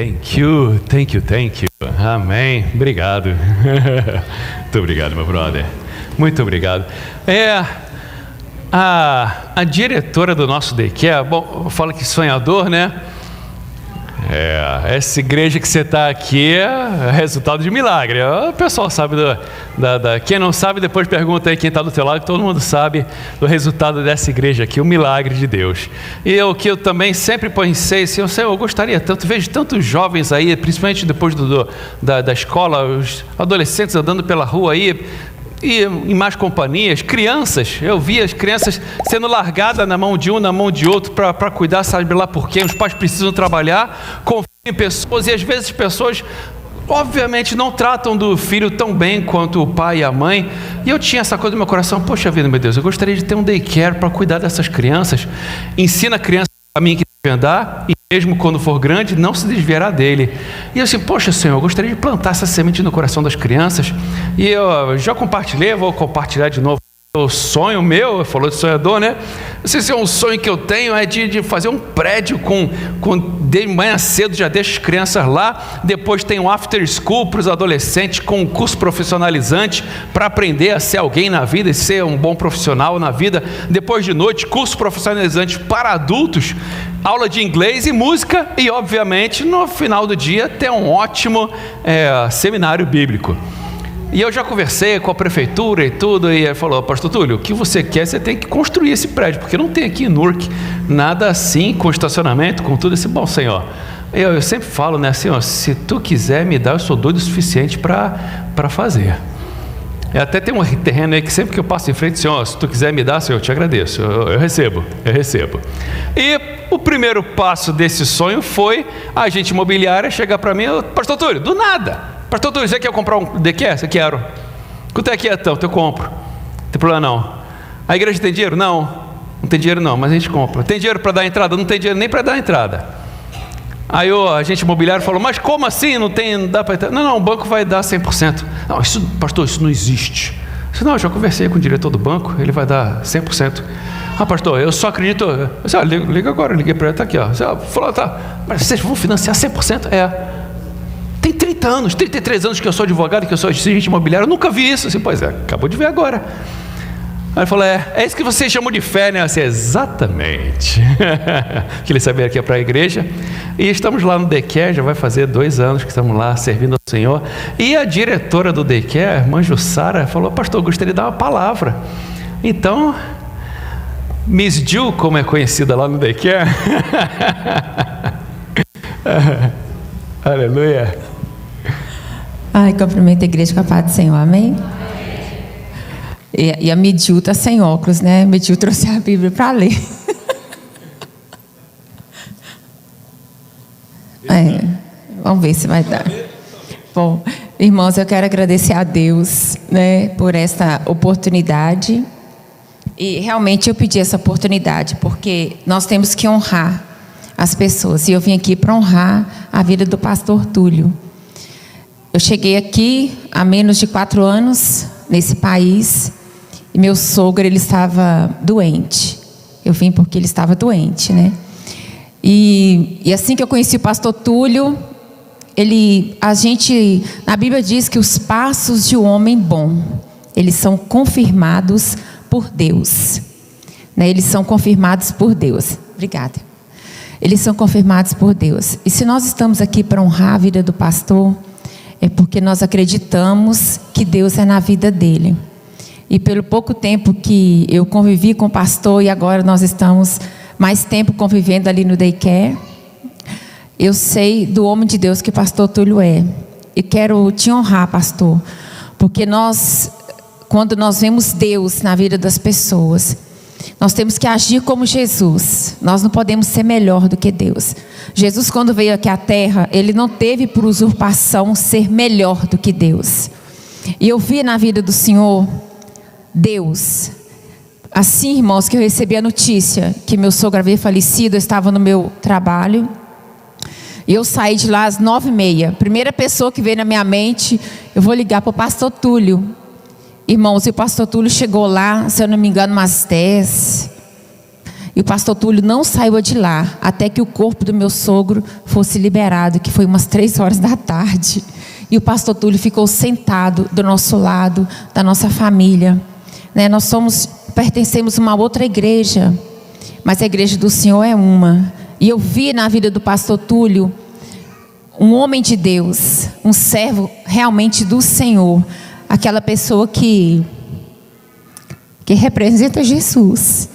thank you. Amém. Obrigado. Muito obrigado, meu brother. Muito obrigado. A diretora do nosso daycare, bom, eu falo que sonhador, né? Essa igreja que você está aqui é resultado de milagre. O pessoal sabe quem não sabe, depois pergunta aí quem está do teu lado, todo mundo sabe do resultado dessa igreja aqui, o milagre de Deus. E o que eu também sempre pensei, assim, eu gostaria tanto, vejo tantos jovens aí, principalmente depois da escola, os adolescentes andando pela rua aí, e em mais companhias, crianças, eu vi as crianças sendo largadas na mão de um, na mão de outro, para cuidar, sabe lá por quê? Os pais precisam trabalhar, confiam em pessoas, e às vezes as pessoas, obviamente, não tratam do filho tão bem quanto o pai e a mãe. E eu tinha essa coisa no meu coração, poxa vida, meu Deus, eu gostaria de ter um daycare para cuidar dessas crianças. Ensina a criança o caminho que deve andar, e mesmo quando for grande, não se desviará dele. E eu assim, poxa Senhor, eu gostaria de plantar essa semente no coração das crianças. E eu já compartilhei, vou compartilhar de novo. O sonho meu, falou de sonhador, né? Não sei se é um sonho que eu tenho, é de fazer um prédio com de manhã cedo, já deixo as crianças lá, depois tem um after school para os adolescentes, com um curso profissionalizante, para aprender a ser alguém na vida e ser um bom profissional na vida. Depois de noite, curso profissionalizante para adultos, aula de inglês e música, e obviamente no final do dia ter um ótimo seminário bíblico. E eu já conversei com a prefeitura e tudo, e ele falou, pastor Túlio, o que você quer, você tem que construir esse prédio, porque não tem aqui em Newark nada assim, com estacionamento, com tudo esse. Bom, Senhor, eu sempre falo, né, Senhor, se tu quiser me dar, eu sou doido o suficiente para fazer. Até tem um terreno aí que sempre que eu passo em frente, Senhor, se tu quiser me dar, Senhor, eu te agradeço, eu recebo. E o primeiro passo desse sonho foi a agente imobiliária chegar para mim, pastor Túlio, do nada, pastor Túlio, você quer comprar um daycare? Você quero. Quanto é que é tanto? Eu compro. Não tem problema não. A igreja tem dinheiro? Não tem dinheiro não, mas a gente compra. Tem dinheiro para dar entrada? Não tem dinheiro nem para dar entrada. Aí o agente imobiliário falou, mas como assim? Não dá para entrar? Não, o banco vai dar 100%. Não, isso, pastor, isso não existe. Eu disse, não, eu já conversei com o diretor do banco, ele vai dar 100%. Ah, pastor, eu só acredito. Eu disse, liga agora, eu liguei para ele, está aqui, ó. Você falou, tá, mas vocês vão financiar 100%? Tem 30 anos, 33 anos que eu sou advogado, que eu sou agente imobiliário, eu nunca vi isso. Assim, pois é, acabou de ver agora. Aí ele falou, é isso que vocês chamam de fé, né? Assim, exatamente. Que ele sabia que é para a igreja. E estamos lá no daycare, já vai fazer 2 anos que estamos lá servindo ao Senhor. E a diretora do daycare, a irmã Jussara, falou, pastor, eu gostaria de dar uma palavra. Então, Miss Jill, como é conhecida lá no daycare. Aleluia. Ai, cumprimento a igreja com a paz do Senhor, amém? E a Midil está sem óculos, né? Midil trouxe a Bíblia para ler. Vamos ver se vai dar. Bom, irmãos, eu quero agradecer a Deus, né, por essa oportunidade. E realmente eu pedi essa oportunidade, porque nós temos que honrar as pessoas. E eu vim aqui para honrar a vida do pastor Túlio. Eu cheguei aqui há menos de 4 anos, nesse país, e meu sogro, ele estava doente. Eu vim porque ele estava doente, né? E assim que eu conheci o pastor Túlio, na Bíblia diz que os passos de um homem bom, eles são confirmados por Deus, né? Eles são confirmados por Deus. Obrigada. Eles são confirmados por Deus. E se nós estamos aqui para honrar a vida do pastor, é porque nós acreditamos que Deus é na vida dele. E pelo pouco tempo que eu convivi com o pastor, e agora nós estamos mais tempo convivendo ali no daycare, eu sei do homem de Deus que o pastor Túlio é. E quero te honrar, pastor, porque quando nós vemos Deus na vida das pessoas, nós temos que agir como Jesus. Nós não podemos ser melhor do que Deus. Jesus, quando veio aqui à terra, ele não teve por usurpação ser melhor do que Deus. E eu vi na vida do Senhor Deus. Assim, irmãos, que eu recebi a notícia que meu sogro havia falecido, eu estava no meu trabalho. E eu saí de lá às 9h30. Primeira pessoa que veio na minha mente, eu vou ligar para o pastor Túlio. Irmãos, e o pastor Túlio chegou lá, se eu não me engano, umas 10. E o pastor Túlio não saiu de lá até que o corpo do meu sogro fosse liberado, que foi umas 3 horas da tarde. E o pastor Túlio ficou sentado do nosso lado, da nossa família. Né? Nós pertencemos a uma outra igreja, mas a igreja do Senhor é uma. E eu vi na vida do pastor Túlio um homem de Deus, um servo realmente do Senhor, aquela pessoa que representa Jesus.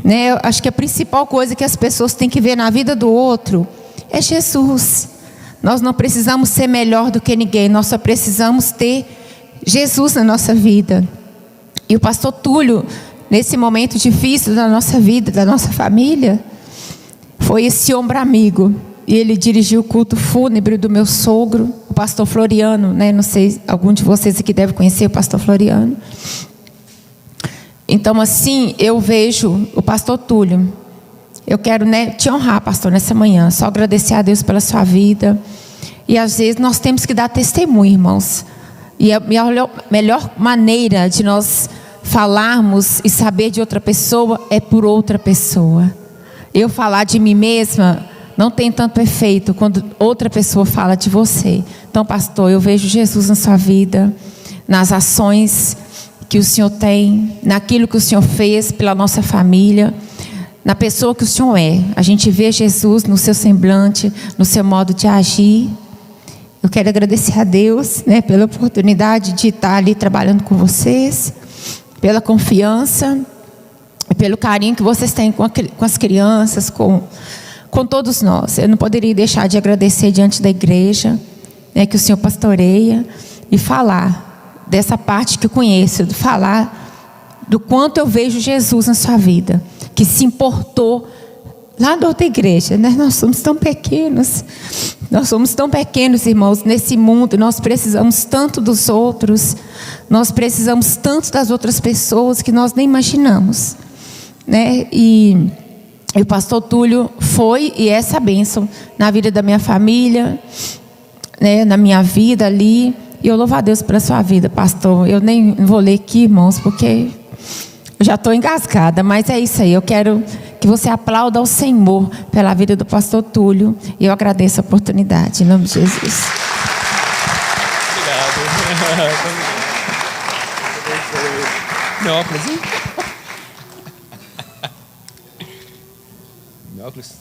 Né? Eu acho que a principal coisa que as pessoas têm que ver na vida do outro é Jesus. Nós não precisamos ser melhor do que ninguém, nós só precisamos ter Jesus na nossa vida. E o pastor Túlio, nesse momento difícil da nossa vida, da nossa família, foi esse ombro amigo. E ele dirigiu o culto fúnebre do meu sogro, o pastor Floriano, né? Não sei, algum de vocês aqui deve conhecer o pastor Floriano. Então, assim, eu vejo o pastor Túlio. Eu quero, né, te honrar, pastor, nessa manhã. Só agradecer a Deus pela sua vida. E às vezes nós temos que dar testemunho, irmãos. E a melhor maneira de nós falarmos e saber de outra pessoa é por outra pessoa. Eu falar de mim mesma não tem tanto efeito quando outra pessoa fala de você. Então, pastor, eu vejo Jesus na sua vida, nas ações que o Senhor tem, naquilo que o Senhor fez pela nossa família, na pessoa que o Senhor é. A gente vê Jesus no seu semblante, no seu modo de agir. Eu quero agradecer a Deus, né, pela oportunidade de estar ali trabalhando com vocês, pela confiança, pelo carinho que vocês têm com as crianças, com todos nós. Eu não poderia deixar de agradecer diante da igreja, né, que o Senhor pastoreia, e falar dessa parte que eu conheço, de falar do quanto eu vejo Jesus na sua vida, que se importou lá da outra igreja, né? Nós somos tão pequenos, irmãos, nesse mundo. Nós precisamos tanto dos outros, nós precisamos tanto das outras pessoas que nós nem imaginamos, né? E o pastor Túlio foi e é essa bênção na vida da minha família, né? Na minha vida ali. E eu louvo a Deus pela sua vida, pastor. Eu nem vou ler aqui, irmãos, porque eu já estou engasgada. Mas é isso aí. Eu quero que você aplaude ao Senhor pela vida do pastor Túlio. E eu agradeço a oportunidade. Em nome de Jesus. Obrigado. Meu óculos. Meu óculos.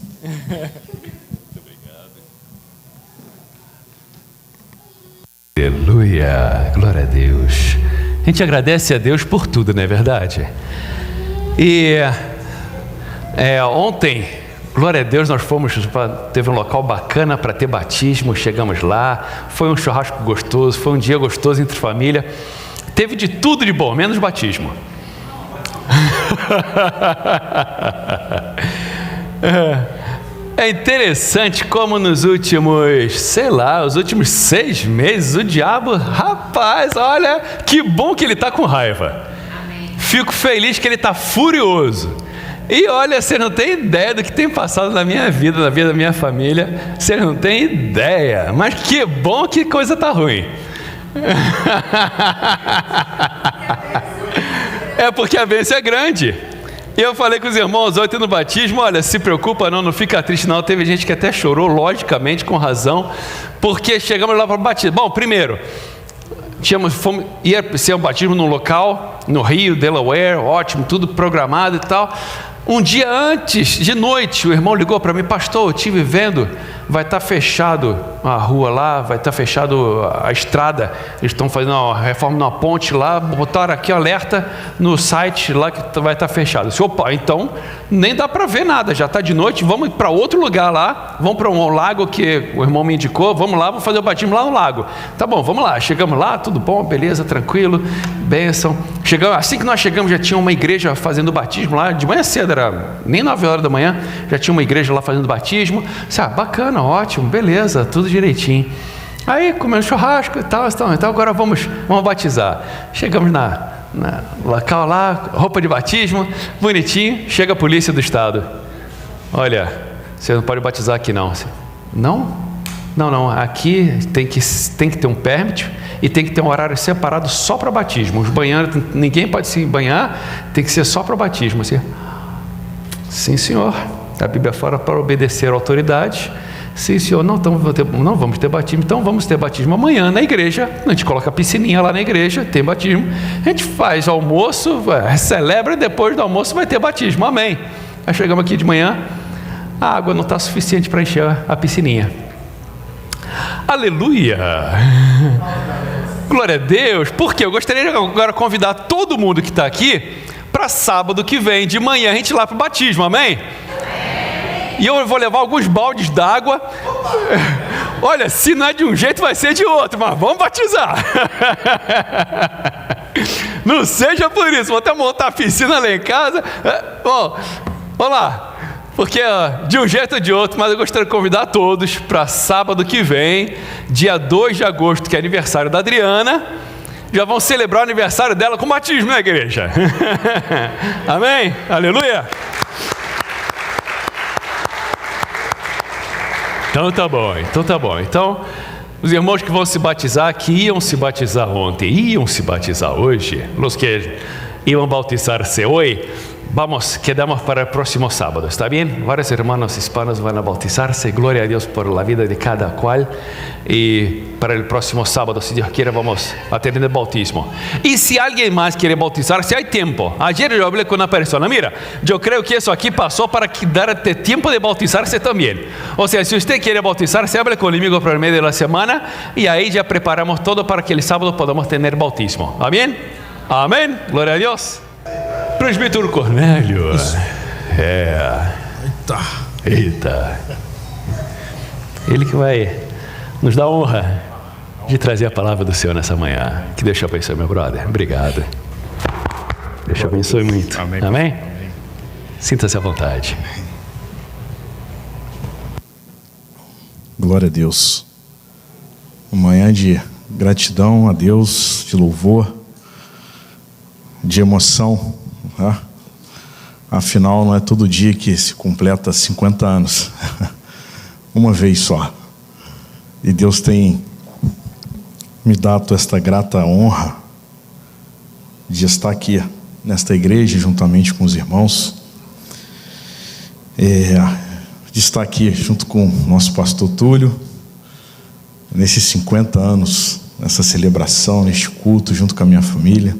Aleluia, glória a Deus. A gente agradece a Deus por tudo, não é verdade? E ontem, glória a Deus, nós teve um local bacana para ter batismo, chegamos lá, foi um churrasco gostoso, foi um dia gostoso entre família, teve de tudo de bom, menos batismo. É interessante como nos últimos, os últimos 6 meses, o diabo, rapaz, olha, que bom que ele está com raiva. Amém. Fico feliz que ele está furioso. E olha, você não tem ideia do que tem passado na minha vida, na vida da minha família. Você não tem ideia. Mas que bom que coisa está ruim. É porque a bênção é grande. E eu falei com os irmãos ontem no batismo, olha, se preocupa não fica triste não. Teve gente que até chorou, logicamente, com razão, porque chegamos lá para o batismo. Bom, primeiro, ia ser um batismo num local, no Rio, Delaware, ótimo, tudo programado e tal. Um dia antes, de noite, o irmão ligou para mim, pastor, eu estive vendo, vai estar fechado a rua lá, vai estar fechado a estrada, eles estão fazendo uma reforma numa ponte lá, botaram aqui alerta no site lá que vai estar fechado. Eu disse, opa, então nem dá para ver nada, já está de noite, vamos para outro lugar lá, vamos para um lago que o irmão me indicou, vamos lá, vou fazer o batismo lá no lago. Tá bom, vamos lá, chegamos lá, tudo bom, beleza, tranquilo, bênção. Assim que nós chegamos já tinha uma igreja fazendo batismo lá, de manhã cedo, era nem 9 horas da manhã, já tinha uma igreja lá fazendo batismo. Disse, bacana, ótimo, beleza, tudo direitinho. Aí comemos churrasco e tal, então agora vamos batizar. Chegamos na local lá, roupa de batismo, bonitinho, chega a polícia do estado. Olha, você não pode batizar aqui não. Não, aqui tem que ter um permit e tem que ter um horário separado só para batismo. Os banheiros, ninguém pode se banhar, tem que ser só para batismo. Assim. Sim, senhor. A Bíblia fala para obedecer à autoridade. Sim, senhor, não vamos ter batismo, então vamos ter batismo amanhã na igreja. A gente coloca a piscininha lá na igreja, tem batismo. A gente faz almoço, celebra e depois do almoço vai ter batismo, amém. Aí chegamos aqui de manhã, a água não está suficiente para encher a piscininha. Aleluia! Glória a Deus! Porque eu gostaria de agora convidar todo mundo que está aqui para sábado que vem, de manhã, a gente ir lá para o batismo, amém? E eu vou levar alguns baldes d'água. Olha, se não é de um jeito, vai ser de outro, mas vamos batizar. Não seja por isso, vou até montar a piscina lá em casa. Bom, vamos lá. Porque de um jeito ou de outro, mas eu gostaria de convidar todos para sábado que vem, dia 2 de agosto, que é aniversário da Adriana. Já vão celebrar o aniversário dela com batismo, né, igreja? Amém? Aleluia! Então tá bom. Então, os irmãos que vão se batizar, que iam se batizar ontem, iam se batizar hoje, os que iam bautizar-se hoje, quedamos para el próximo sábado, ¿está bien? Varios hermanos hispanos van a bautizarse, gloria a Dios por la vida de cada cual, y para el próximo sábado, si Dios quiere, vamos a tener el bautismo. Y si alguien más quiere bautizarse, hay tiempo. Ayer yo hablé con una persona, mira, yo creo que eso aquí pasó para darte tiempo de bautizarse también. O sea, si usted quiere bautizarse, hable conmigo por el medio de la semana, y ahí ya preparamos todo para que el sábado podamos tener bautismo. ¿Amén? Amén, gloria a Dios. Presbítero Cornélio. Eita. Ele que vai nos dar a honra de trazer a palavra do Senhor nessa manhã. Que Deus te abençoe, meu brother. Obrigado. Deus te abençoe muito. Amém? Amém? Sinta-se à vontade. Glória a Deus. Uma manhã de gratidão a Deus, de louvor, de emoção. Afinal, não é todo dia que se completa 50 anos. Uma vez só. E Deus tem me dado esta grata honra de estar aqui nesta igreja juntamente com os irmãos, de estar aqui junto com o nosso pastor Túlio nesses 50 anos, nessa celebração, neste culto, junto com a minha família.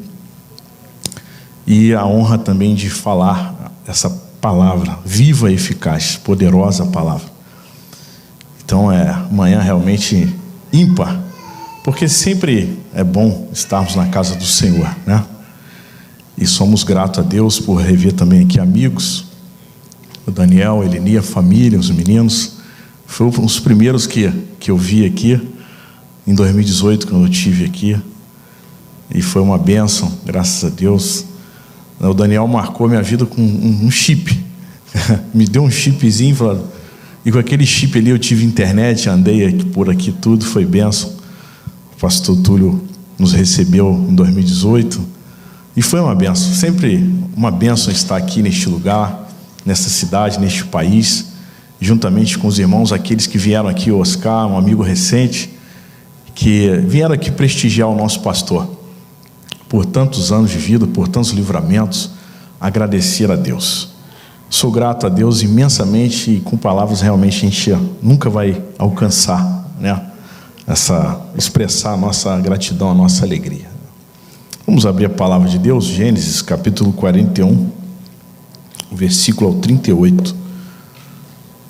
E a honra também de falar essa palavra viva e eficaz, poderosa palavra. Então é amanhã realmente ímpar, porque sempre é bom estarmos na casa do Senhor, né? E somos gratos a Deus por rever também aqui amigos, o Daniel, a Eleni, a família, os meninos. Foi um dos primeiros que eu vi aqui em 2018, quando eu estive aqui, e foi uma bênção, graças a Deus. O Daniel marcou minha vida com um chip. Me deu um chipzinho, e com aquele chip ali eu tive internet, andei aqui, por aqui tudo, foi bênção. O pastor Túlio nos recebeu em 2018 e foi uma bênção, sempre uma bênção estar aqui neste lugar, nesta cidade, neste país, juntamente com os irmãos, aqueles que vieram aqui, o Oscar, um amigo recente, que vieram aqui prestigiar o nosso pastor. Por tantos anos de vida, por tantos livramentos, agradecer a Deus. Sou grato a Deus imensamente, e com palavras realmente a gente nunca vai alcançar, né? Expressar a nossa gratidão, a nossa alegria. Vamos abrir a palavra de Deus, Gênesis capítulo 41, versículo ao 38.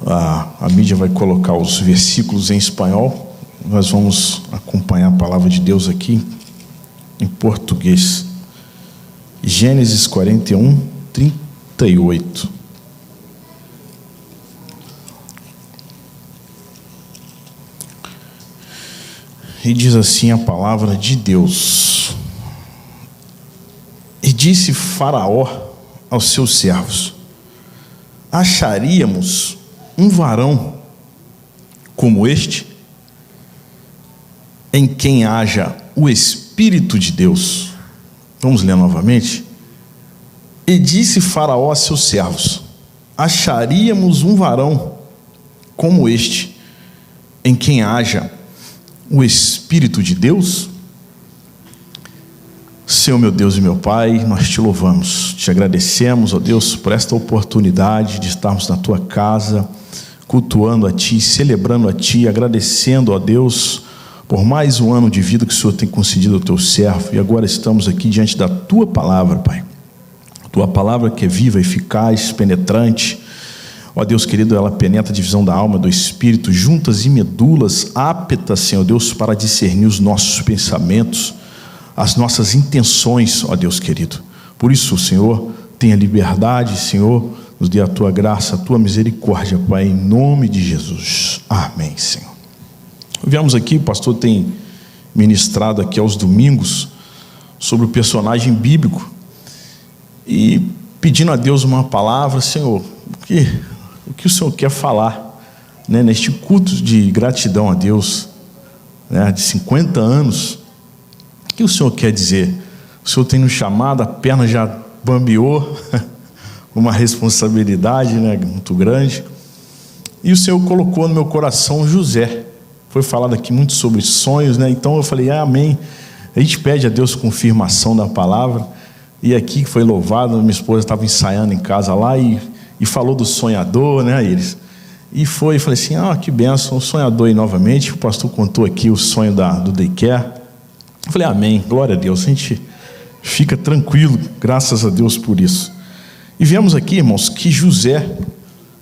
A mídia vai colocar os versículos em espanhol, nós vamos acompanhar a palavra de Deus aqui em português. Gênesis 41, 38. E diz assim a palavra de Deus: E disse Faraó aos seus servos: Acharíamos um varão como este, em quem haja o Espírito de Deus. Vamos ler novamente. E disse Faraó a seus servos: Acharíamos um varão como este, em quem haja o Espírito de Deus? Senhor, meu Deus e meu Pai, nós te louvamos, te agradecemos, ó Deus, por esta oportunidade de estarmos na tua casa, cultuando a Ti, celebrando a Ti, agradecendo, ó Deus, por mais um ano de vida que o Senhor tem concedido ao teu servo. E agora estamos aqui diante da tua palavra, Pai. Tua palavra que é viva, eficaz, penetrante. Ó Deus querido, ela penetra a divisão da alma, do espírito, juntas e medulas, apta, Senhor Deus, para discernir os nossos pensamentos, as nossas intenções, ó Deus querido. Por isso, Senhor, tenha liberdade, Senhor, nos dê a tua graça, a tua misericórdia, Pai, em nome de Jesus. Amém, Senhor. Viemos aqui, o pastor tem ministrado aqui aos domingos sobre o personagem bíblico e pedindo a Deus uma palavra. Senhor, o que o Senhor quer falar, né, neste culto de gratidão a Deus, né, de 50 anos? O que o Senhor quer dizer? O Senhor tem nos chamado, a perna já bambeou, uma responsabilidade, né, muito grande, e o Senhor colocou no meu coração José. Foi falado aqui muito sobre sonhos, né? Então eu falei, amém. A gente pede a Deus confirmação da palavra, e aqui foi louvado. Minha esposa estava ensaiando em casa lá e falou do sonhador, né, Iris? E falei assim, que bênção, o sonhador aí novamente. O pastor contou aqui o sonho do daycare. Eu falei, amém, glória a Deus. A gente fica tranquilo, graças a Deus por isso. E vemos aqui, irmãos, que José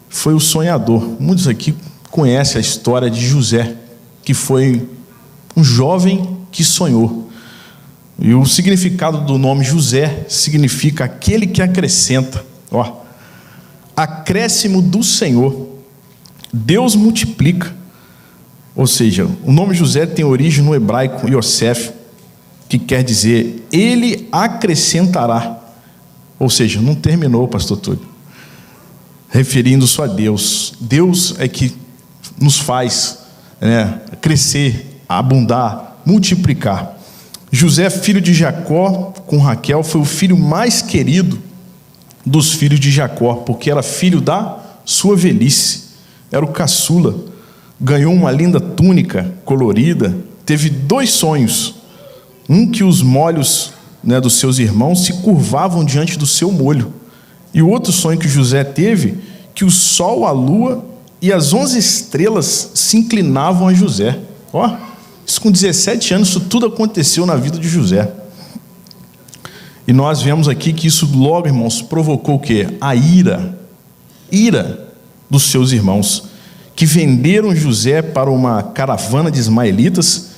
foi o sonhador. Muitos aqui conhecem a história de José, que foi um jovem que sonhou. E o significado do nome José significa aquele que acrescenta. Acréscimo do Senhor. Deus multiplica. Ou seja, o nome José tem origem no hebraico Yosef, que quer dizer ele acrescentará. Ou seja, não terminou, pastor Túlio, referindo-se a Deus. Deus é que nos faz, né, crescer, abundar, multiplicar. José, filho de Jacó com Raquel, foi o filho mais querido dos filhos de Jacó, porque era filho da sua velhice, era o caçula. Ganhou uma linda túnica colorida, teve 2 sonhos. Um que os molhos, né, dos seus irmãos se curvavam diante do seu molho, e o outro sonho que José teve, que o sol, a lua e as 11 estrelas se inclinavam a José. Isso com 17 anos, isso tudo aconteceu na vida de José. E nós vemos aqui que isso logo, irmãos, provocou o quê? A ira dos seus irmãos, que venderam José para uma caravana de ismaelitas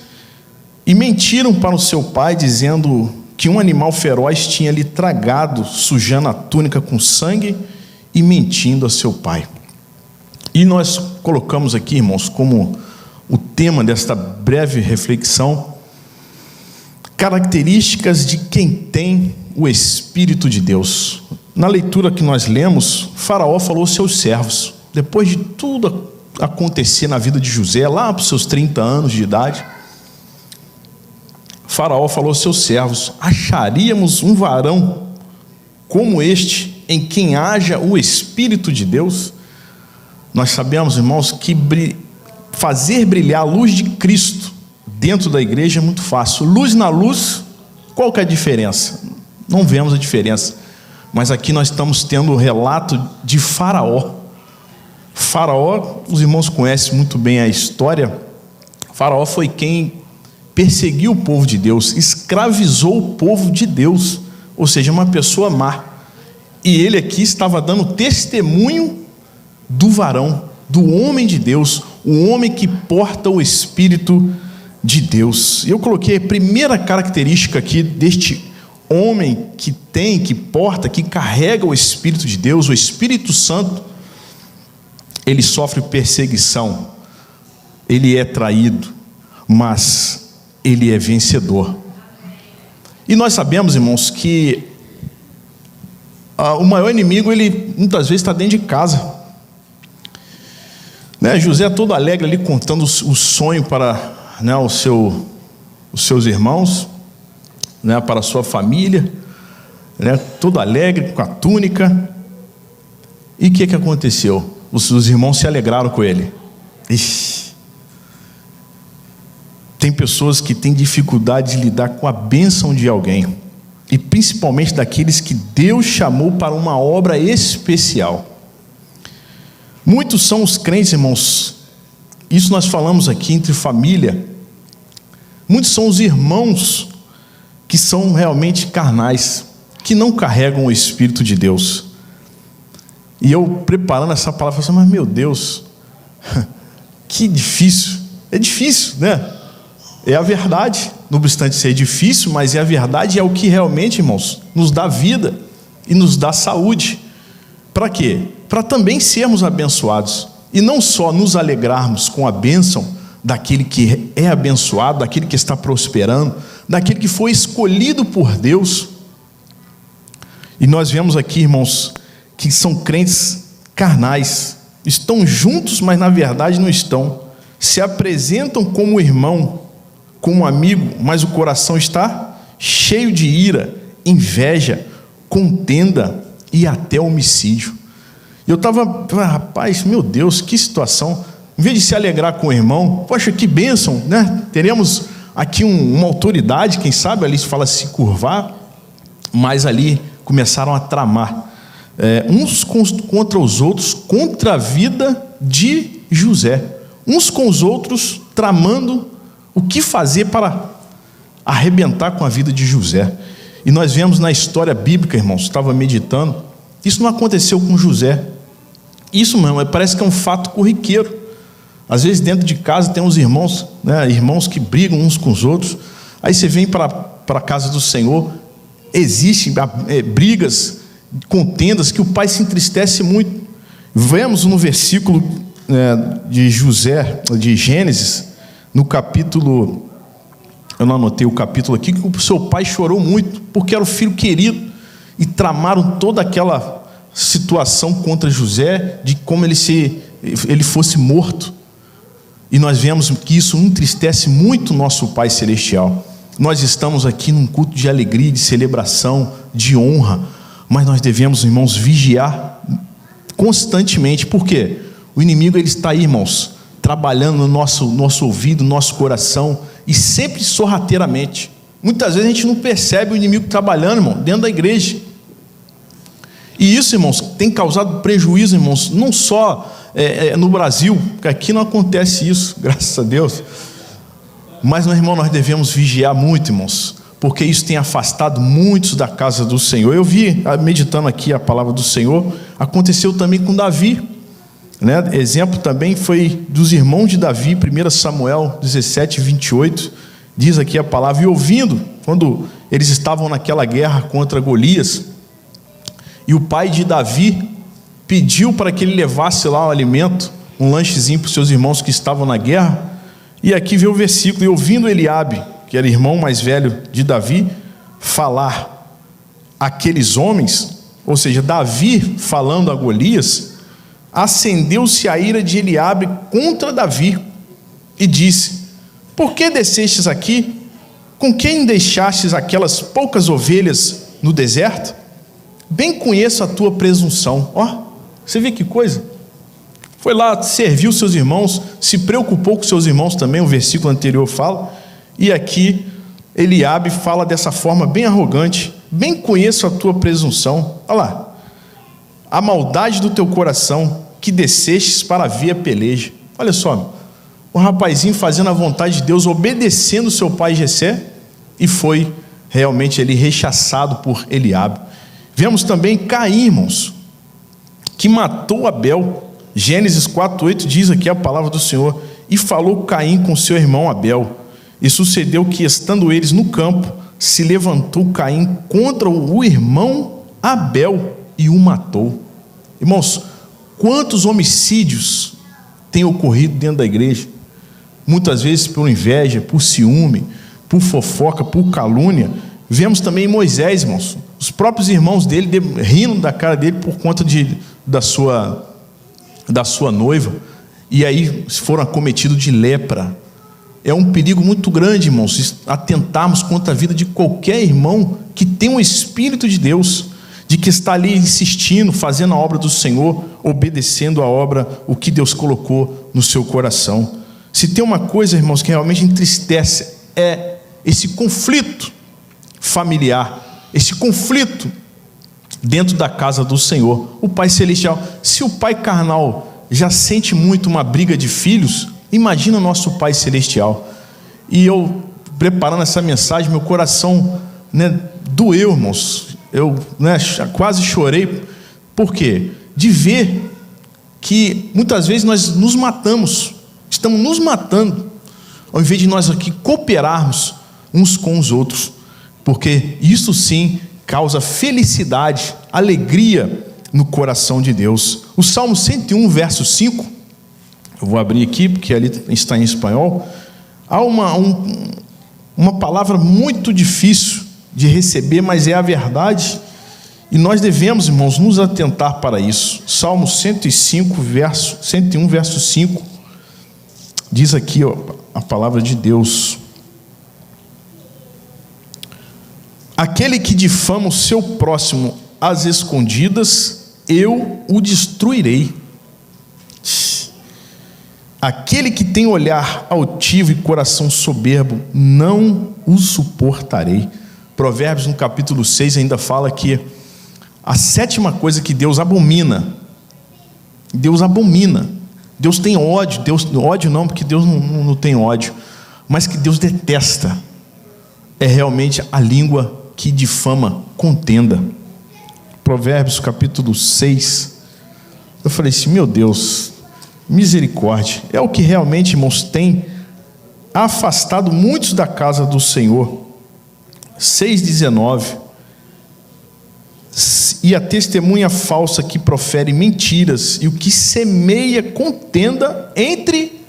e mentiram para o seu pai, dizendo que um animal feroz tinha lhe tragado, sujando a túnica com sangue e mentindo a seu pai. E nós colocamos aqui, irmãos, como o tema desta breve reflexão, características de quem tem o Espírito de Deus. Na leitura que nós lemos, Faraó falou aos seus servos, depois de tudo acontecer na vida de José, lá para os seus 30 anos de idade, Faraó falou aos seus servos: acharíamos um varão como este, em quem haja o Espírito de Deus? Nós sabemos, irmãos, que fazer brilhar a luz de Cristo dentro da igreja é muito fácil. Luz na luz, qual que é a diferença? Não vemos a diferença. Mas aqui nós estamos tendo o relato de Faraó. Faraó, os irmãos conhecem muito bem a história. Faraó foi quem perseguiu o povo de Deus, escravizou o povo de Deus, ou seja, uma pessoa má. E ele aqui estava dando testemunho do varão, do homem de Deus, o homem que porta o Espírito de Deus. Eu coloquei a primeira característica aqui deste homem que porta, que carrega o Espírito de Deus, o Espírito Santo. Ele sofre perseguição, ele é traído, mas ele é vencedor. E nós sabemos, irmãos, que o maior inimigo, ele muitas vezes está dentro de casa, né? José todo alegre ali, contando o sonho para, né, os seus irmãos, né, para a sua família, né, todo alegre com a túnica. E o que aconteceu? Os irmãos se alegraram com ele. Ixi. Tem pessoas que têm dificuldade de lidar com a bênção de alguém. e principalmente daqueles que Deus chamou para uma obra especial. Muitos são os crentes, irmãos, isso nós falamos aqui entre família, muitos são os irmãos que são realmente carnais, que não carregam o Espírito de Deus. E eu preparando essa palavra, falei assim, mas meu Deus, que difícil, é difícil, né? É a verdade, não obstante ser difícil, mas é a verdade, é o que realmente, irmãos, nos dá vida e nos dá saúde. Para quê? Para também sermos abençoados, e não só nos alegrarmos com a bênção daquele que é abençoado, daquele que está prosperando, daquele que foi escolhido por Deus. E nós vemos aqui, irmãos, que são crentes carnais, estão juntos, mas na verdade não estão, se apresentam como irmão, como amigo, mas o coração está cheio de ira, inveja, contenda e até homicídio. Eu estava, rapaz, meu Deus, que situação. Em vez de se alegrar com o irmão, poxa, que bênção, né? Teremos aqui uma autoridade, quem sabe ali se fala se curvar, mas ali começaram a tramar, uns contra os outros, contra a vida de José, uns com os outros, tramando o que fazer para arrebentar com a vida de José. E nós vemos na história bíblica, irmãos, estava meditando, isso não aconteceu com José, isso mesmo, parece que é um fato corriqueiro. Às vezes dentro de casa tem uns irmãos, né, irmãos que brigam uns com os outros, aí você vem para a casa do Senhor, existem brigas, contendas, que o pai se entristece muito. Vemos no versículo de Gênesis, no capítulo, eu não anotei o capítulo aqui, que o seu pai chorou muito, porque era o filho querido, e tramaram toda aquela situação contra José, de como ele fosse morto. E nós vemos que isso entristece muito o nosso Pai Celestial. Nós estamos aqui num culto de alegria, de celebração, de honra, mas nós devemos, irmãos, vigiar constantemente. Por quê? O inimigo, ele está aí, irmãos, trabalhando no nosso ouvido, no nosso coração, e sempre sorrateiramente. Muitas vezes a gente não percebe o inimigo trabalhando, irmão, dentro da igreja. E isso, irmãos, tem causado prejuízo, irmãos, não só no Brasil, porque aqui não acontece isso, graças a Deus. Mas, meu irmão, nós devemos vigiar muito, irmãos, porque isso tem afastado muitos da casa do Senhor. Eu vi, meditando aqui a palavra do Senhor, aconteceu também com Davi, né? Exemplo também foi dos irmãos de Davi, 1 Samuel 17, 28, diz aqui a palavra, e ouvindo, quando eles estavam naquela guerra contra Golias, e o pai de Davi pediu para que ele levasse lá um alimento, um lanchezinho para os seus irmãos que estavam na guerra. E aqui vê o versículo, e ouvindo Eliabe, que era irmão mais velho de Davi, falar aqueles homens, ou seja, Davi falando a Golias, acendeu-se a ira de Eliabe contra Davi, e disse, por que descestes aqui? Com quem deixastes aquelas poucas ovelhas no deserto? Bem conheço a tua presunção. Ó, você vê que coisa? Foi lá, serviu seus irmãos, se preocupou com seus irmãos também, o versículo anterior fala, e aqui Eliabe fala dessa forma bem arrogante, bem conheço a tua presunção. Olha lá, a maldade do teu coração, que descestes para ver a peleja. Olha só, o rapazinho fazendo a vontade de Deus, obedecendo seu pai Jessé, e foi realmente ele rechaçado por Eliabe. Vemos também Caim, irmãos, que matou Abel. Gênesis 4:8 diz aqui a palavra do Senhor, e falou Caim com seu irmão Abel, e sucedeu que, estando eles no campo, se levantou Caim contra o irmão Abel e o matou. Irmãos, quantos homicídios têm ocorrido dentro da igreja? Muitas vezes por inveja, por ciúme, por fofoca, por calúnia. Vemos também Moisés, irmãos, os próprios irmãos dele rindo da cara dele por conta da sua noiva, e aí foram acometidos de lepra. É um perigo muito grande, irmãos, atentarmos contra a vida de qualquer irmão que tem um Espírito de Deus, de que está ali insistindo, fazendo a obra do Senhor, obedecendo a obra, o que Deus colocou no seu coração. Se tem uma coisa, irmãos, que realmente entristece, é esse conflito familiar, esse conflito dentro da casa do Senhor, o Pai Celestial. Se o Pai carnal já sente muito uma briga de filhos, imagina o nosso Pai Celestial. E eu, preparando essa mensagem, meu coração, doeu, irmãos. Eu quase chorei. Por quê? De ver que muitas vezes nós nos matamos, estamos nos matando, ao invés de nós aqui cooperarmos uns com os outros, porque isso sim causa felicidade, alegria no coração de Deus. O Salmo 101, verso 5, eu vou abrir aqui porque ali está em espanhol. Há uma palavra muito difícil de receber, mas é a verdade, e nós devemos, irmãos, nos atentar para isso. Salmo 101, verso 5, diz aqui, a palavra de Deus: aquele que difama o seu próximo às escondidas, eu o destruirei. Aquele que tem olhar altivo e coração soberbo, não o suportarei. Provérbios, no capítulo 6, ainda fala que a sétima coisa que Deus abomina, Deus tem ódio, ódio não, porque Deus não tem ódio, mas que Deus detesta, é realmente a língua que difama, contenda. Provérbios capítulo 6, eu falei assim, meu Deus, misericórdia, é o que realmente, irmãos, tem afastado muitos da casa do Senhor. 6,19, e a testemunha falsa que profere mentiras, e o que semeia contenda entre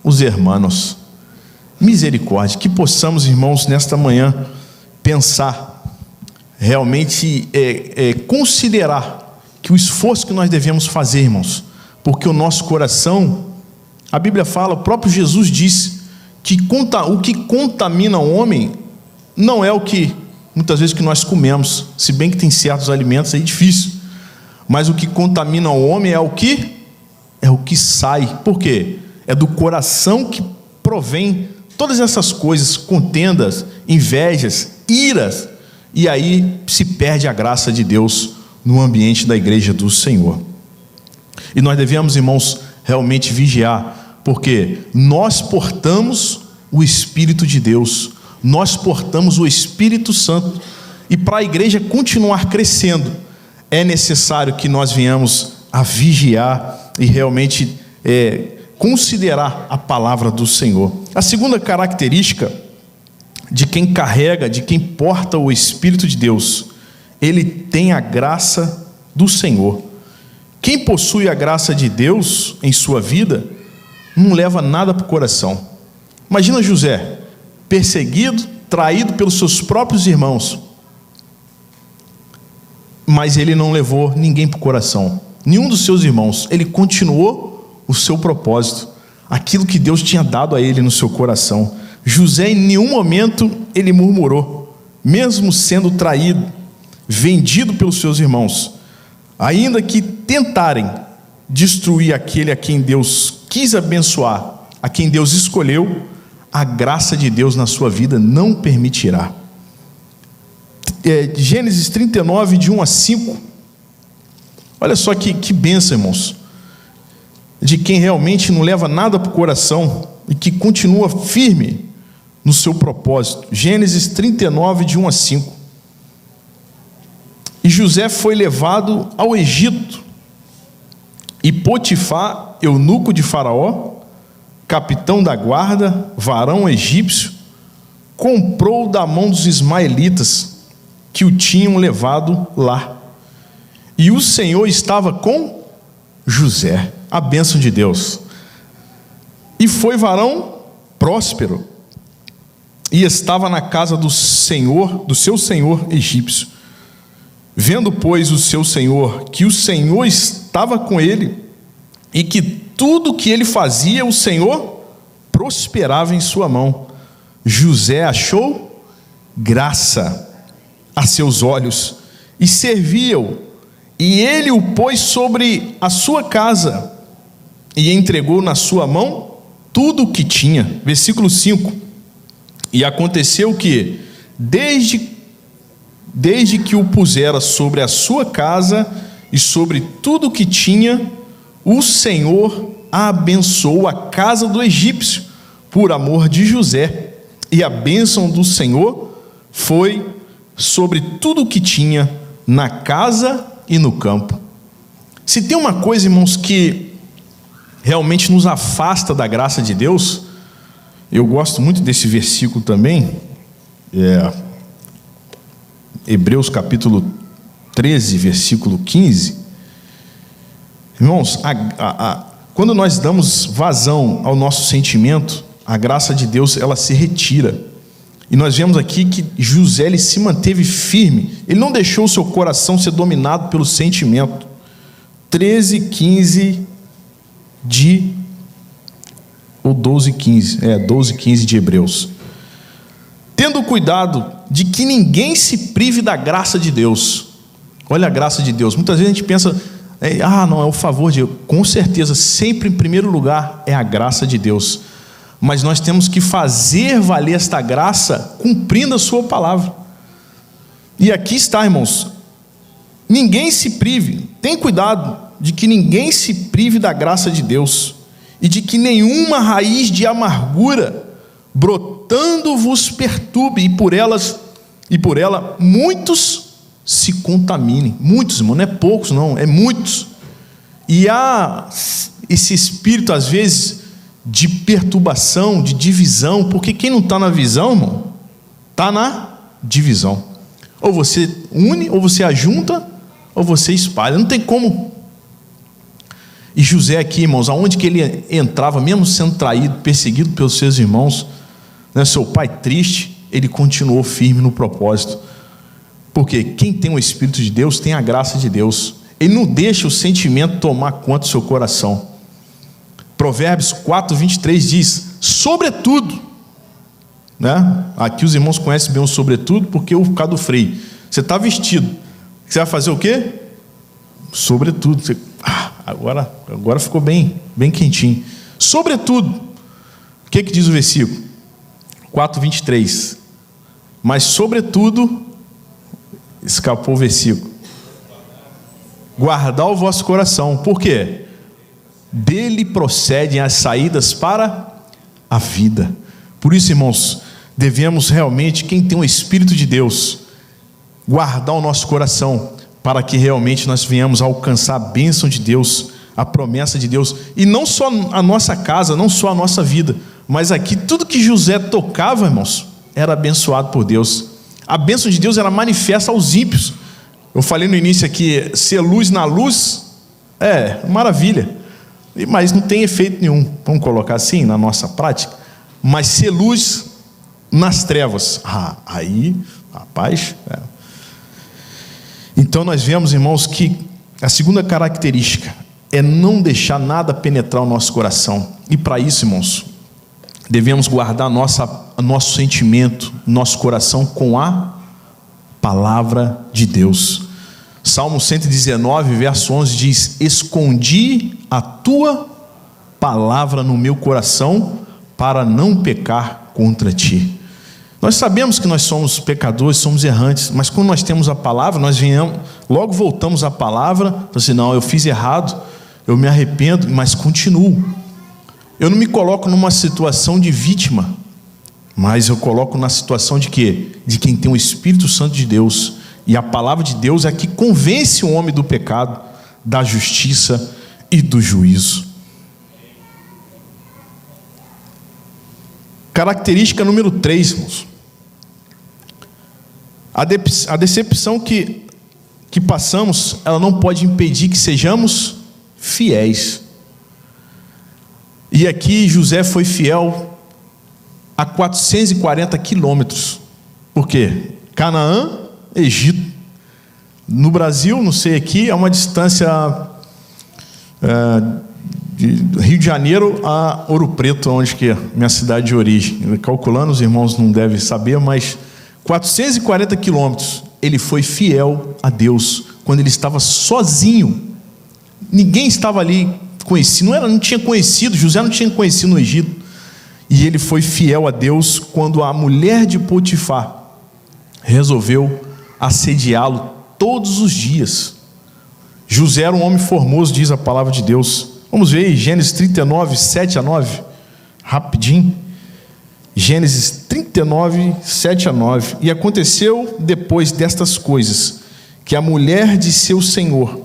os irmãos. Misericórdia, que possamos, irmãos, nesta manhã pensar, realmente considerar que o esforço que nós devemos fazer, irmãos, porque o nosso coração, a Bíblia fala, o próprio Jesus disse que o que contamina o homem não é o que muitas vezes que nós comemos, se bem que tem certos alimentos aí difícil, mas o que contamina o homem é o que sai. Por quê? É do coração que provém todas essas coisas, contendas, invejas, iras, e aí se perde a graça de Deus no ambiente da igreja do Senhor. E nós devemos, irmãos, realmente vigiar, porque nós portamos o Espírito de Deus, nós portamos o Espírito Santo, e para a igreja continuar crescendo, é necessário que nós venhamos a vigiar e realmente considerar a palavra do Senhor. A segunda característica de quem carrega, de quem porta o Espírito de Deus, ele tem a graça do Senhor. Quem possui a graça de Deus em sua vida, não leva nada para o coração. Imagina José, perseguido, traído pelos seus próprios irmãos, mas ele não levou ninguém para o coração, nenhum dos seus irmãos. Ele continuou o seu propósito, aquilo que Deus tinha dado a ele no seu coração. José, em nenhum momento ele murmurou, mesmo sendo traído, vendido pelos seus irmãos, ainda que tentarem destruir aquele a quem Deus quis abençoar, a quem Deus escolheu, a graça de Deus na sua vida não permitirá. Gênesis 39, de 1 a 5, olha só que bênção, irmãos, de quem realmente não leva nada para o coração e que continua firme no seu propósito. Gênesis 39, de 1 a 5. E José foi levado ao Egito, e Potifar, eunuco de Faraó, capitão da guarda, varão egípcio, comprou da mão dos ismaelitas que o tinham levado lá. E o Senhor estava com José, a bênção de Deus, e foi varão próspero, e estava na casa do seu senhor egípcio. Vendo, pois, o seu senhor que o Senhor estava com ele, e que tudo que ele fazia, o Senhor prosperava em sua mão, José achou graça a seus olhos, e servia-o, e ele o pôs sobre a sua casa, e entregou na sua mão tudo o que tinha. Versículo 5. E aconteceu que, desde desde que o pusera sobre a sua casa e sobre tudo o que tinha, o Senhor abençoou a casa do egípcio por amor de José, e a bênção do Senhor foi sobre tudo o que tinha na casa e no campo. Se tem uma coisa, irmãos, que realmente nos afasta da graça de Deus, eu gosto muito desse versículo também, Hebreus capítulo 13, versículo 15. Irmãos, quando nós damos vazão ao nosso sentimento, a graça de Deus, ela se retira. E nós vemos aqui que José, ele se manteve firme, ele não deixou o seu coração ser dominado pelo sentimento. 13, 15 ou 12, 15, 12, 15 de Hebreus. Tendo cuidado de que ninguém se prive da graça de Deus. Olha a graça de Deus. Muitas vezes a gente pensa, não, é o favor de Deus. Com certeza, sempre em primeiro lugar é a graça de Deus. Mas nós temos que fazer valer esta graça cumprindo a sua palavra. E aqui está, irmãos, ninguém se prive, tem cuidado de que ninguém se prive da graça de Deus, e de que nenhuma raiz de amargura brotando vos perturbe, e por ela muitos se contaminem. Muitos, irmão, não é poucos não, é muitos. E há esse espírito às vezes de perturbação, de divisão, porque quem não está na visão, irmão, está na divisão. Ou você une, ou você ajunta, ou você espalha, não tem como. E José aqui, irmãos, aonde que ele entrava, mesmo sendo traído, perseguido pelos seus irmãos, né, seu pai triste, ele continuou firme no propósito, porque quem tem o Espírito de Deus tem a graça de Deus, ele não deixa o sentimento tomar conta do seu coração. Provérbios 4, 23 diz, sobretudo, né? Aqui os irmãos conhecem bem o sobretudo, porque o causa do freio, você está vestido, você vai fazer o quê? Sobretudo, agora ficou bem quentinho. Sobretudo, o que diz o versículo? 4, 23. Mas sobretudo, escapou o versículo, guardar o vosso coração. Por quê? Dele procedem as saídas para a vida. Por isso, irmãos, devemos realmente, quem tem o Espírito de Deus, guardar o nosso coração, para que realmente nós venhamos a alcançar a bênção de Deus, a promessa de Deus, e não só a nossa casa, não só a nossa vida, mas aqui tudo que José tocava, irmãos, era abençoado por Deus. A bênção de Deus era manifesta aos ímpios. Eu falei no início aqui, ser luz na luz, maravilha, mas não tem efeito nenhum, vamos colocar assim na nossa prática. Mas ser luz nas trevas, aí, rapaz, Então nós vemos, irmãos, que a segunda característica é não deixar nada penetrar o nosso coração. E para isso, irmãos, devemos guardar nosso sentimento, nosso coração com a palavra de Deus. Salmo 119, verso 11 diz, escondi a tua palavra no meu coração para não pecar contra ti. Nós sabemos que nós somos pecadores, somos errantes, mas quando nós temos a palavra, nós logo voltamos à palavra, assim, não, eu fiz errado, eu me arrependo, mas continuo. Eu não me coloco numa situação de vítima, mas eu coloco na situação de quê? De quem tem o Espírito Santo de Deus, e a palavra de Deus é que convence o homem do pecado, da justiça e do juízo. Característica número 3, irmãos. A decepção que passamos, ela não pode impedir que sejamos fiéis. E aqui José foi fiel a 440 quilômetros. Por quê? Canaã, Egito. No Brasil, não sei aqui, é uma distância de Rio de Janeiro a Ouro Preto, onde que é minha cidade de origem. Calculando, os irmãos não devem saber, mas 440 quilômetros. Ele foi fiel a Deus quando ele estava sozinho. Ninguém estava ali conhecido, não tinha conhecido, José não tinha conhecido no Egito. E ele foi fiel a Deus quando a mulher de Potifar resolveu assediá-lo todos os dias. José era um homem formoso, diz a palavra de Deus. Vamos ver aí, Gênesis 39, 7 a 9, rapidinho. Gênesis 39, 7 a 9. E aconteceu depois destas coisas, que a mulher de seu senhor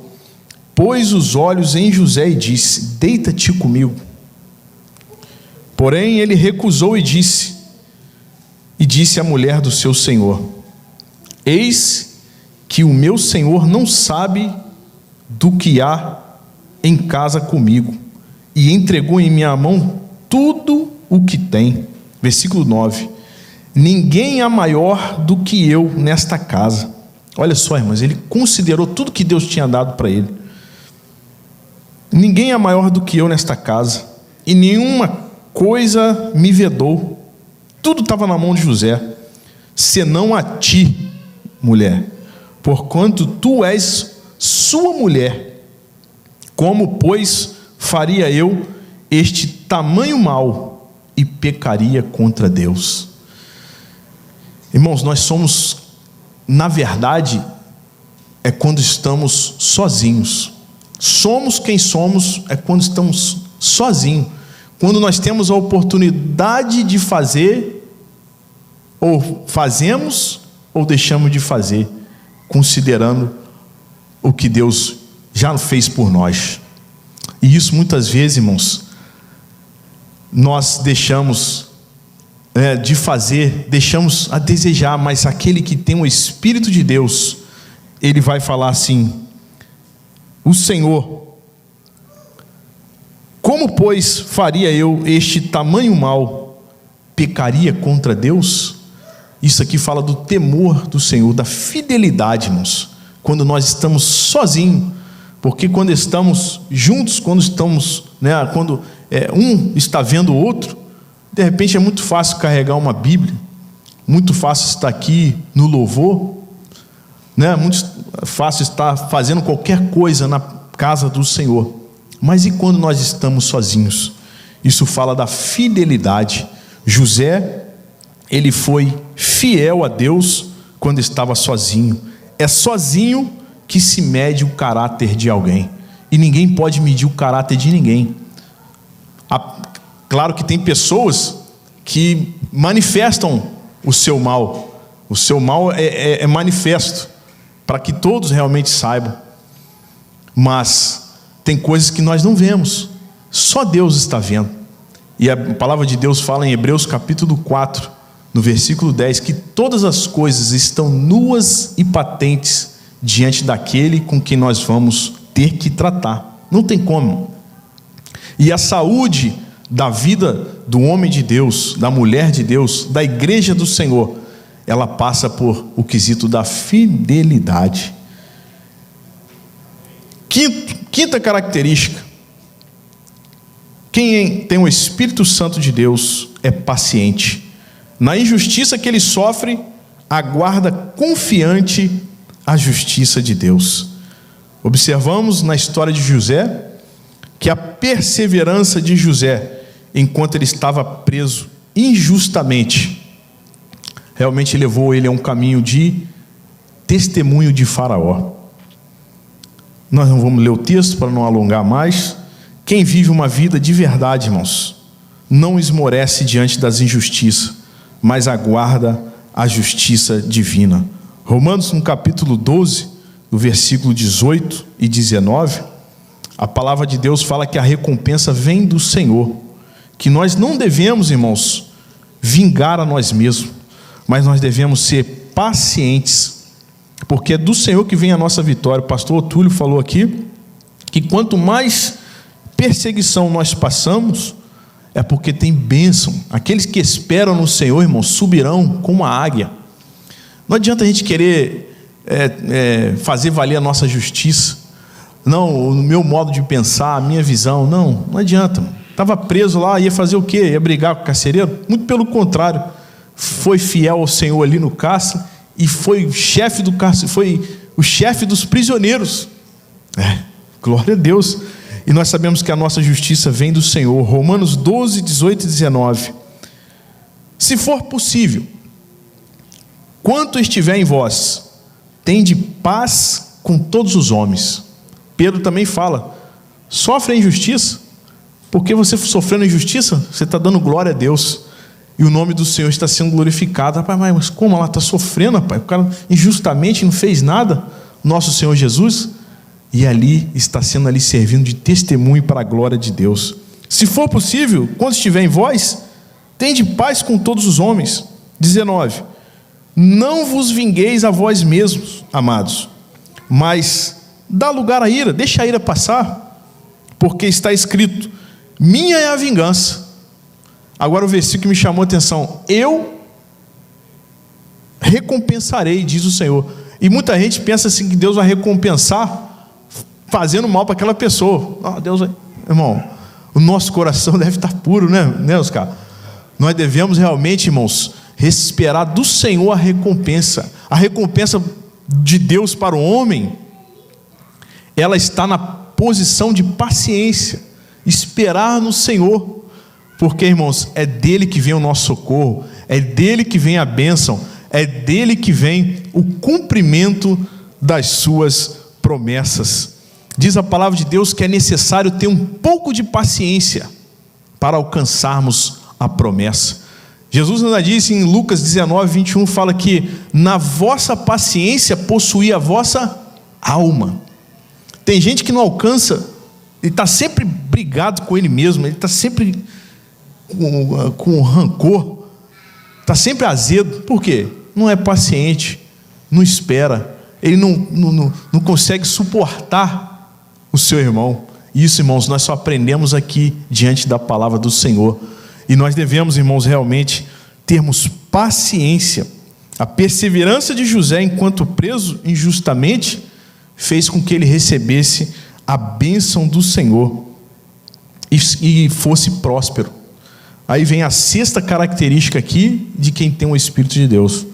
pôs os olhos em José e disse: deita-te comigo. Porém ele recusou e disse à mulher do seu senhor: eis que o meu senhor não sabe do que há em casa comigo, e entregou em minha mão tudo o que tem. Versículo 9: ninguém há maior do que eu nesta casa. Olha só, irmãos, ele considerou tudo que Deus tinha dado para ele. Ninguém é maior do que eu nesta casa, e nenhuma coisa me vedou. Tudo estava na mão de José, senão a ti, mulher, porquanto tu és sua mulher. Como, pois, faria eu este tamanho mal e pecaria contra Deus? Irmãos, nós somos, na verdade, é quando estamos sozinhos. Somos quem somos é quando estamos sozinhos. Quando nós temos a oportunidade de fazer, ou fazemos, ou deixamos de fazer, considerando o que Deus já fez por nós. E isso muitas vezes, irmãos, nós deixamos de fazer, deixamos a desejar, mas aquele que tem o Espírito de Deus, ele vai falar assim: o Senhor, como pois faria eu este tamanho mal, pecaria contra Deus? Isso aqui fala do temor do Senhor, da fidelidade, irmãos, quando nós estamos sozinhos, porque quando estamos juntos, quando estamos, quando um está vendo o outro, de repente é muito fácil carregar uma Bíblia, muito fácil estar aqui no louvor, muito fácil estar fazendo qualquer coisa na casa do Senhor. Mas e quando nós estamos sozinhos? Isso fala da fidelidade. José, ele foi fiel a Deus quando estava sozinho. É sozinho que se mede o caráter de alguém, e ninguém pode medir o caráter de ninguém. Claro que tem pessoas que manifestam o seu mal. O seu mal é manifesto, para que todos realmente saibam. Mas tem coisas que nós não vemos, só Deus está vendo. E a palavra de Deus fala em Hebreus capítulo 4, no versículo 10, que todas as coisas estão nuas e patentes diante daquele com quem nós vamos ter que tratar. Não tem como. E a saúde da vida do homem de Deus, da mulher de Deus, da igreja do Senhor, ela passa por o quesito da fidelidade. Quinta característica: quem tem o Espírito Santo de Deus é paciente. Na injustiça que ele sofre, aguarda confiante a justiça de Deus. Observamos na história de José que a perseverança de José, enquanto ele estava preso injustamente, realmente levou ele a um caminho de testemunho de Faraó. Nós não vamos ler o texto para não alongar mais. Quem vive uma vida de verdade, irmãos, não esmorece diante das injustiças, mas aguarda a justiça divina. Romanos, no capítulo 12, no versículo 18 e 19, a palavra de Deus fala que a recompensa vem do Senhor, que nós não devemos, irmãos, vingar a nós mesmos, mas nós devemos ser pacientes, porque é do Senhor que vem a nossa vitória. O pastor Otúlio falou aqui que quanto mais perseguição nós passamos, é porque tem bênção. Aqueles que esperam no Senhor, irmãos, subirão como a águia. Não adianta a gente querer fazer valer a nossa justiça, não, o meu modo de pensar, a minha visão, não adianta. Estava preso lá, ia fazer o quê? Ia brigar com o carcereiro? Muito pelo contrário, foi fiel ao Senhor ali no cárcere, e foi chefe do cárcere, foi o chefe dos prisioneiros. Glória a Deus. E nós sabemos que a nossa justiça vem do Senhor. Romanos 12, 18 e 19. Se for possível, quanto estiver em vós, tende paz com todos os homens. Pedro também fala: sofre a injustiça, porque você sofrendo injustiça, você está dando glória a Deus, e o nome do Senhor está sendo glorificado. Rapaz, mas como ela está sofrendo, rapaz? O cara injustamente não fez nada, nosso Senhor Jesus, e ali está sendo ali servindo de testemunho para a glória de Deus. Se for possível, quando estiver em vós, tende paz com todos os homens. 19. Não vos vingueis a vós mesmos, amados, mas dá lugar à ira, deixa a ira passar, porque está escrito: minha é a vingança. Agora o versículo que me chamou a atenção: eu recompensarei, diz o Senhor. E muita gente pensa assim que Deus vai recompensar fazendo mal para aquela pessoa. Deus vai... Irmão, o nosso coração deve estar puro, né, Oscar? Nós devemos realmente, irmãos, esperar do Senhor a recompensa. A recompensa de Deus para o homem, ela está na posição de paciência, esperar no Senhor, porque, irmãos, é dele que vem o nosso socorro, é dele que vem a bênção, é dele que vem o cumprimento das suas promessas. Diz a palavra de Deus que é necessário ter um pouco de paciência para alcançarmos a promessa. Jesus ainda disse em Lucas 19, 21, fala que na vossa paciência possuí a vossa alma. Tem gente que não alcança, ele está sempre brigado com ele mesmo, ele está sempre com rancor, está sempre azedo. Por quê? Não é paciente, não espera, ele não consegue suportar o seu irmão. Isso, irmãos, nós só aprendemos aqui diante da palavra do Senhor. E nós devemos, irmãos, realmente termos paciência. A perseverança de José, enquanto preso injustamente, fez com que ele recebesse a bênção do Senhor e fosse próspero. Aí vem a sexta característica aqui de quem tem o Espírito de Deus.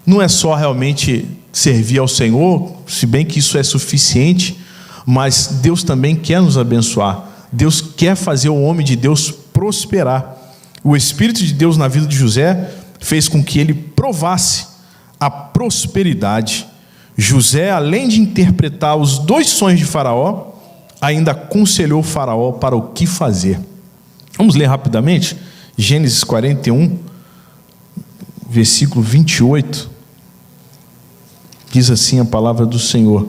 Não é só realmente servir ao Senhor, se bem que isso é suficiente, mas Deus também quer nos abençoar. Deus quer fazer o homem de Deus prosperar. O Espírito de Deus na vida de José fez com que ele provasse a prosperidade. José, além de interpretar os 2 sonhos de Faraó, ainda aconselhou Faraó para o que fazer. Vamos ler rapidamente Gênesis 41, versículo 28. Diz assim a palavra do Senhor: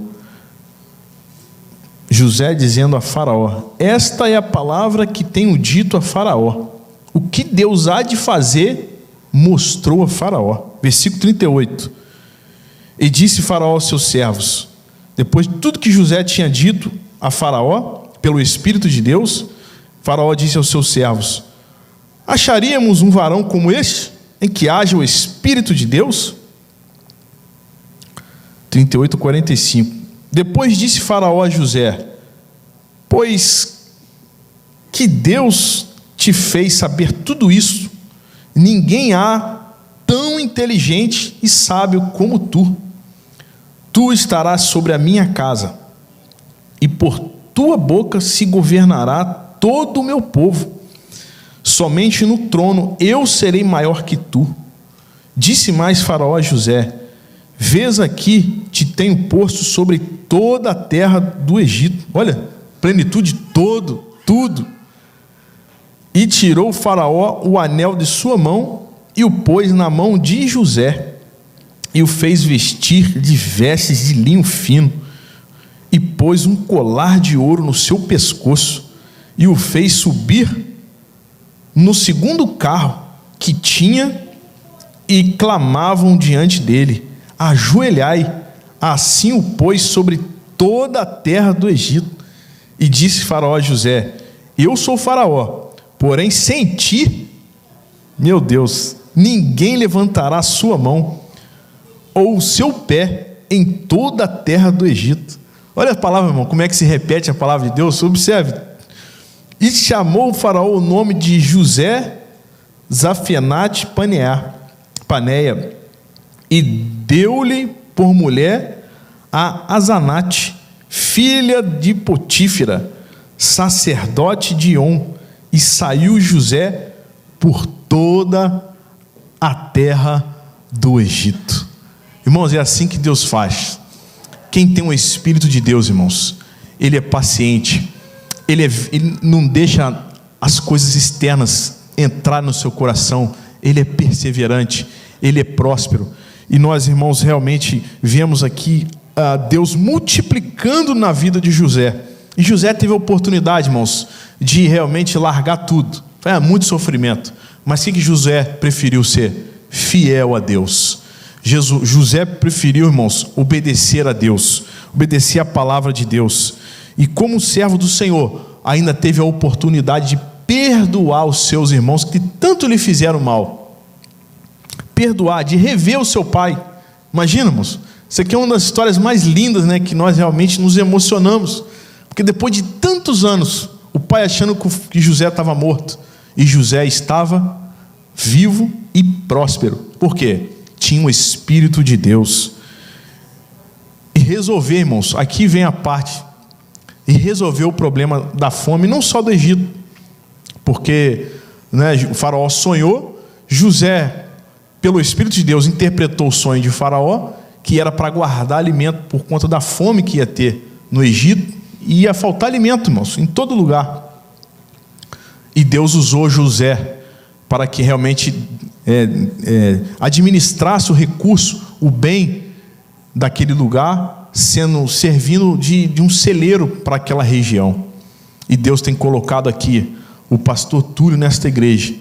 José dizendo a Faraó: esta é a palavra que tenho dito a Faraó. O que Deus há de fazer, mostrou a Faraó. Versículo 38. E disse Faraó aos seus servos, depois de tudo que José tinha dito a Faraó, pelo Espírito de Deus, Faraó disse aos seus servos: acharíamos um varão como este, em que haja o Espírito de Deus? 38, 45. Depois disse Faraó a José: pois que Deus te fez saber tudo isso, ninguém há tão inteligente e sábio como tu. Tu estarás sobre a minha casa, e por tua boca se governará todo o meu povo. Somente no trono eu serei maior que tu. Disse mais Faraó a José: vês aqui, te tenho posto sobre toda a terra do Egito. Olha, plenitude todo, tudo. E tirou Faraó o anel de sua mão e o pôs na mão de José, e o fez vestir de vestes de linho fino, e pôs um colar de ouro no seu pescoço, e o fez subir no segundo carro que tinha, e clamavam diante dele: ajoelhai. Assim o pôs sobre toda a terra do Egito. E disse Faraó a José: eu sou Faraó, porém sem ti, meu Deus, ninguém levantará a sua mão ou o seu pé em toda a terra do Egito. Olha a palavra, irmão, como é que se repete a palavra de Deus. Observe: e chamou o Faraó o nome de José Zafenate Paneia, e deu-lhe por mulher a Azanate, filha de Potífera, sacerdote de On, e saiu José por toda a terra do Egito. Irmãos, é assim que Deus faz. Quem tem o Espírito de Deus, irmãos, ele é paciente, ele não deixa as coisas externas entrar no seu coração, ele é perseverante, ele é próspero. E nós, irmãos, realmente vemos aqui Deus multiplicando na vida de José. E José teve a oportunidade, irmãos, de realmente largar tudo. Foi muito sofrimento. Mas o que José preferiu ser? Fiel a Deus. José preferiu, irmãos, obedecer a Deus, obedecer a palavra de Deus. E como servo do Senhor, ainda teve a oportunidade de perdoar os seus irmãos que tanto lhe fizeram mal. Perdoar, de rever o seu pai. Imagina, irmãos, isso aqui é uma das histórias mais lindas, né, que nós realmente nos emocionamos. Porque depois de tantos anos, o pai achando que José estava morto, e José estava vivo e próspero. Por quê? Tinha o Espírito de Deus. E resolver, irmãos, aqui vem a parte, e resolver o problema da fome, não só do Egito, porque, né, o faraó sonhou, José, pelo Espírito de Deus, interpretou o sonho de faraó, que era para guardar alimento por conta da fome que ia ter no Egito, e ia faltar alimento, irmãos, em todo lugar. E Deus usou José para que realmente administrasse o recurso, o bem daquele lugar, servindo de um celeiro para aquela região. E Deus tem colocado aqui o pastor Túlio nesta igreja,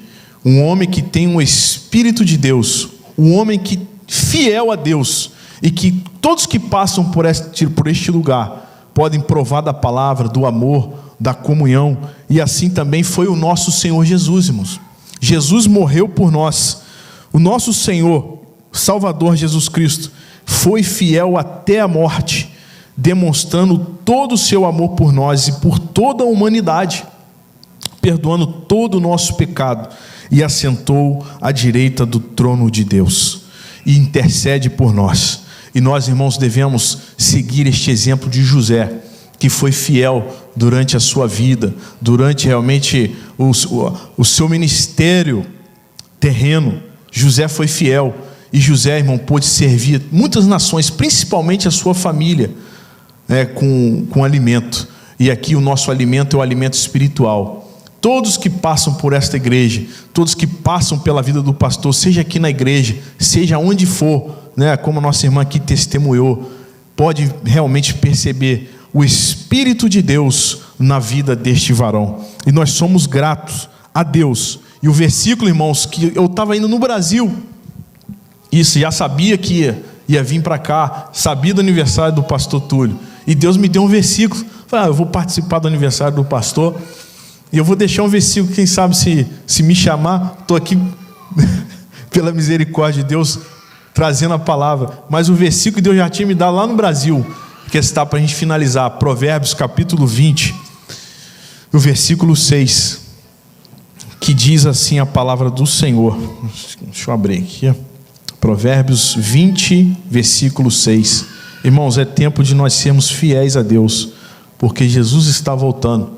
um homem que tem um Espírito de Deus, um homem que fiel a Deus, e que todos que passam por este lugar podem provar da palavra, do amor, da comunhão. E assim também foi o nosso Senhor Jesus, irmãos. Jesus morreu por nós. O nosso Senhor, Salvador Jesus Cristo, foi fiel até a morte, demonstrando todo o seu amor por nós e por toda a humanidade, perdoando todo o nosso pecado, e assentou à direita do trono de Deus, e intercede por nós. E nós, irmãos, devemos seguir este exemplo de José, que foi fiel durante a sua vida, durante realmente o seu ministério terreno. José foi fiel, e José, irmão, pôde servir muitas nações, principalmente a sua família, né, com alimento. E aqui o nosso alimento é o alimento espiritual. Todos que passam por esta igreja, todos que passam pela vida do pastor, seja aqui na igreja, seja onde for, né, como a nossa irmã aqui testemunhou, pode realmente perceber o Espírito de Deus na vida deste varão. E nós somos gratos a Deus. E o versículo, irmãos, que eu estava indo no Brasil, isso, já sabia que ia vir para cá, sabia do aniversário do pastor Túlio, e Deus me deu um versículo. Falei, eu vou participar do aniversário do pastor, e eu vou deixar um versículo, quem sabe se me chamar, estou aqui pela misericórdia de Deus, trazendo a palavra. Mas o versículo que Deus já tinha me dado lá no Brasil, que está para a gente finalizar, Provérbios capítulo 20, o versículo 6, que diz assim a palavra do Senhor. Deixa eu abrir aqui, Provérbios 20, versículo 6. Irmãos, é tempo de nós sermos fiéis a Deus, porque Jesus está voltando.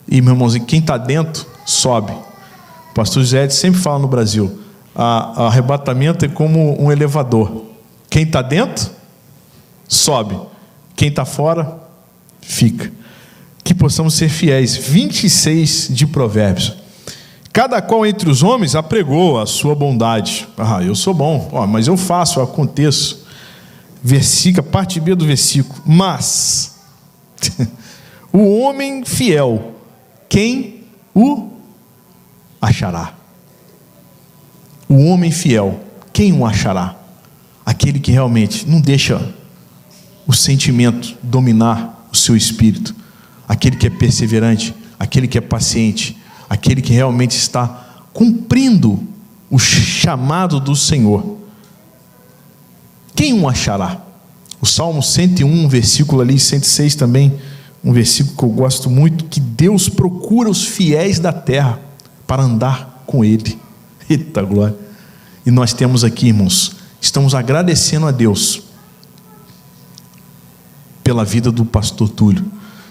E, meus irmãos, e quem está dentro, sobe. O pastor José sempre fala no Brasil, arrebatamento é como um elevador. Quem está dentro, sobe. Quem está fora, fica. Que possamos ser fiéis. 26 de Provérbios. Cada qual entre os homens apregou a sua bondade. Eu sou bom, mas eu faço, eu aconteço. Versículo, parte B do versículo. Mas o homem fiel, quem o achará? O homem fiel, quem o achará? Aquele que realmente não deixa o sentimento dominar o seu espírito, aquele que é perseverante, aquele que é paciente, aquele que realmente está cumprindo o chamado do Senhor. Quem o achará? O Salmo 101, versículo ali, 106 também, um versículo que eu gosto muito, que Deus procura os fiéis da terra para andar com Ele. Eita glória! E nós temos aqui, irmãos, estamos agradecendo a Deus pela vida do pastor Túlio,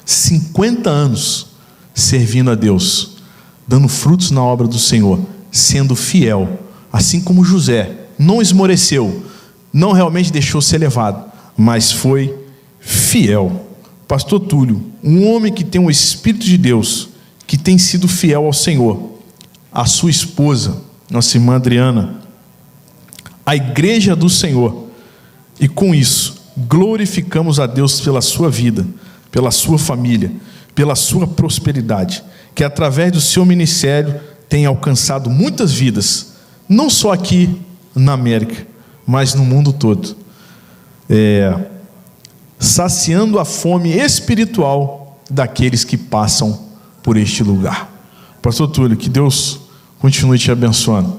50 anos servindo a Deus, dando frutos na obra do Senhor, sendo fiel, assim como José, não esmoreceu, não realmente deixou ser levado, mas foi fiel. Pastor Túlio, um homem que tem o Espírito de Deus, que tem sido fiel ao Senhor, a sua esposa, nossa irmã Adriana, a igreja do Senhor, e com isso glorificamos a Deus pela sua vida, pela sua família, pela sua prosperidade, que através do seu ministério tem alcançado muitas vidas, não só aqui na América, mas no mundo todo, saciando a fome espiritual daqueles que passam por este lugar. Pastor Túlio, que Deus continue te abençoando,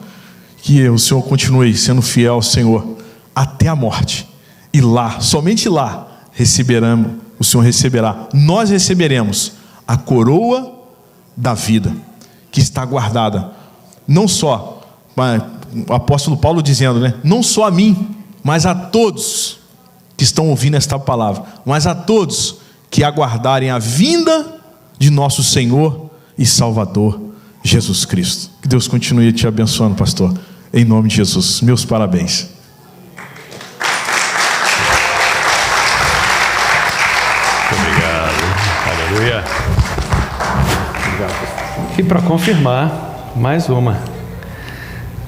que o Senhor continue sendo fiel ao Senhor até a morte, e lá, somente lá, o Senhor receberá, nós receberemos a coroa da vida, que está guardada, não só, o apóstolo Paulo dizendo, né? Não só a mim, mas a todos que estão ouvindo esta palavra, mas a todos que aguardarem a vinda de nosso Senhor e Salvador, Jesus Cristo. Que Deus continue te abençoando, pastor, em nome de Jesus. Meus parabéns. Obrigado. Aleluia. E para confirmar, mais uma.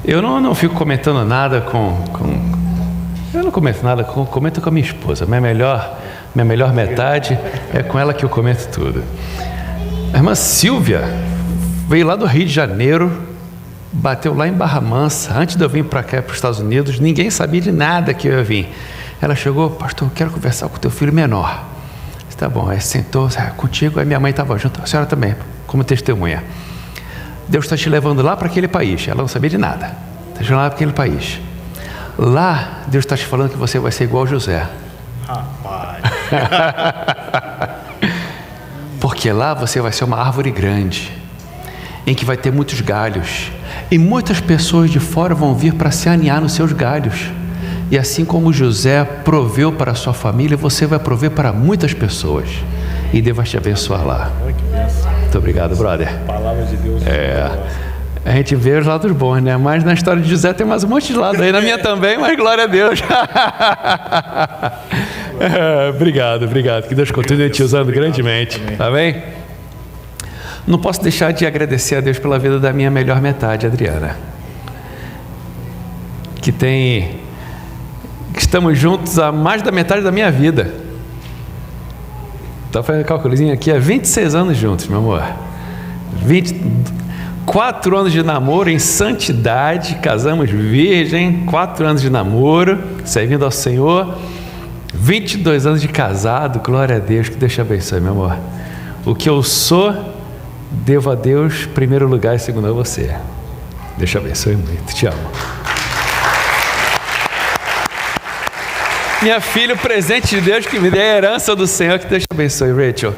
Eu não fico comentando nada eu não comento nada, comento com a minha esposa. Minha melhor metade é com ela que eu comento tudo. A irmã Silvia veio lá do Rio de Janeiro, bateu lá em Barra Mansa, antes de eu vir para cá, para os Estados Unidos, ninguém sabia de nada que eu ia vir. Ela chegou: pastor, eu quero conversar com o teu filho menor. Tá bom, aí sentou, contigo, aí minha mãe estava junto, a senhora também, como testemunha. Deus está te levando lá para aquele país. Ela não sabia de nada. Está te levando lá para aquele país. Lá, Deus está te falando que você vai ser igual a José. Rapaz. Porque lá você vai ser uma árvore grande, em que vai ter muitos galhos, e muitas pessoas de fora vão vir para se aninhar nos seus galhos. E assim como José proveu para a sua família, você vai prover para muitas pessoas, e Deus vai te abençoar lá. Muito obrigado, brother. Palavra de Deus. A gente vê os lados bons, né? Mas na história de José tem mais um monte de lado aí, na minha também, mas glória a Deus. Obrigado. Que Deus continue te usando grandemente. Tá bem? Não posso deixar de agradecer a Deus pela vida da minha melhor metade, Adriana, que estamos juntos há mais da metade da minha vida. Então fazendo cálculozinho aqui, há 26 anos juntos, meu amor. 4 anos de namoro em santidade, casamos virgem, 4 anos de namoro, servindo ao Senhor, 22 anos de casado, glória a Deus, que Deus te abençoe, meu amor. O que eu sou, devo a Deus, primeiro lugar e segundo a você. Deus te abençoe muito, te amo. Minha filha, o presente de Deus que me dê a herança do Senhor, que Deus te abençoe, Rachel.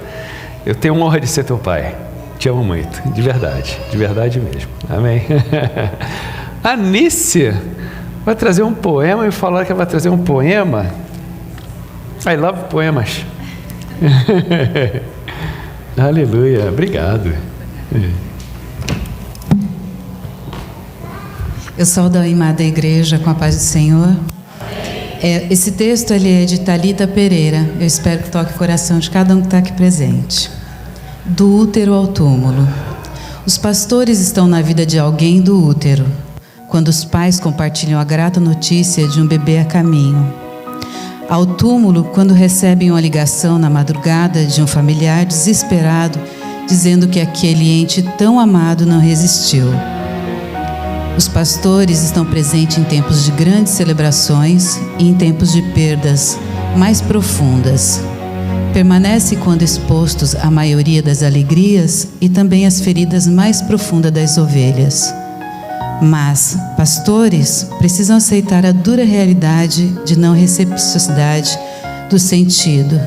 Eu tenho honra de ser teu pai. Te amo muito, de verdade mesmo. Amém. A Nícia vai trazer um poema e falar que ela vai trazer um poema. I love poemas. Aleluia, obrigado. Eu saúdo a amada igreja com a paz do Senhor. Esse texto ele é de Thalita Pereira. Eu espero que toque o coração de cada um que está aqui presente. Do útero ao túmulo. Os pastores estão na vida de alguém do útero, quando os pais compartilham a grata notícia de um bebê a caminho. Ao túmulo, quando recebem uma ligação na madrugada de um familiar desesperado, dizendo que aquele ente tão amado não resistiu. Os pastores estão presentes em tempos de grandes celebrações e em tempos de perdas mais profundas. Permanece quando expostos à maioria das alegrias e também às feridas mais profundas das ovelhas. Mas pastores precisam aceitar a dura realidade de não reciprocidade do sentido.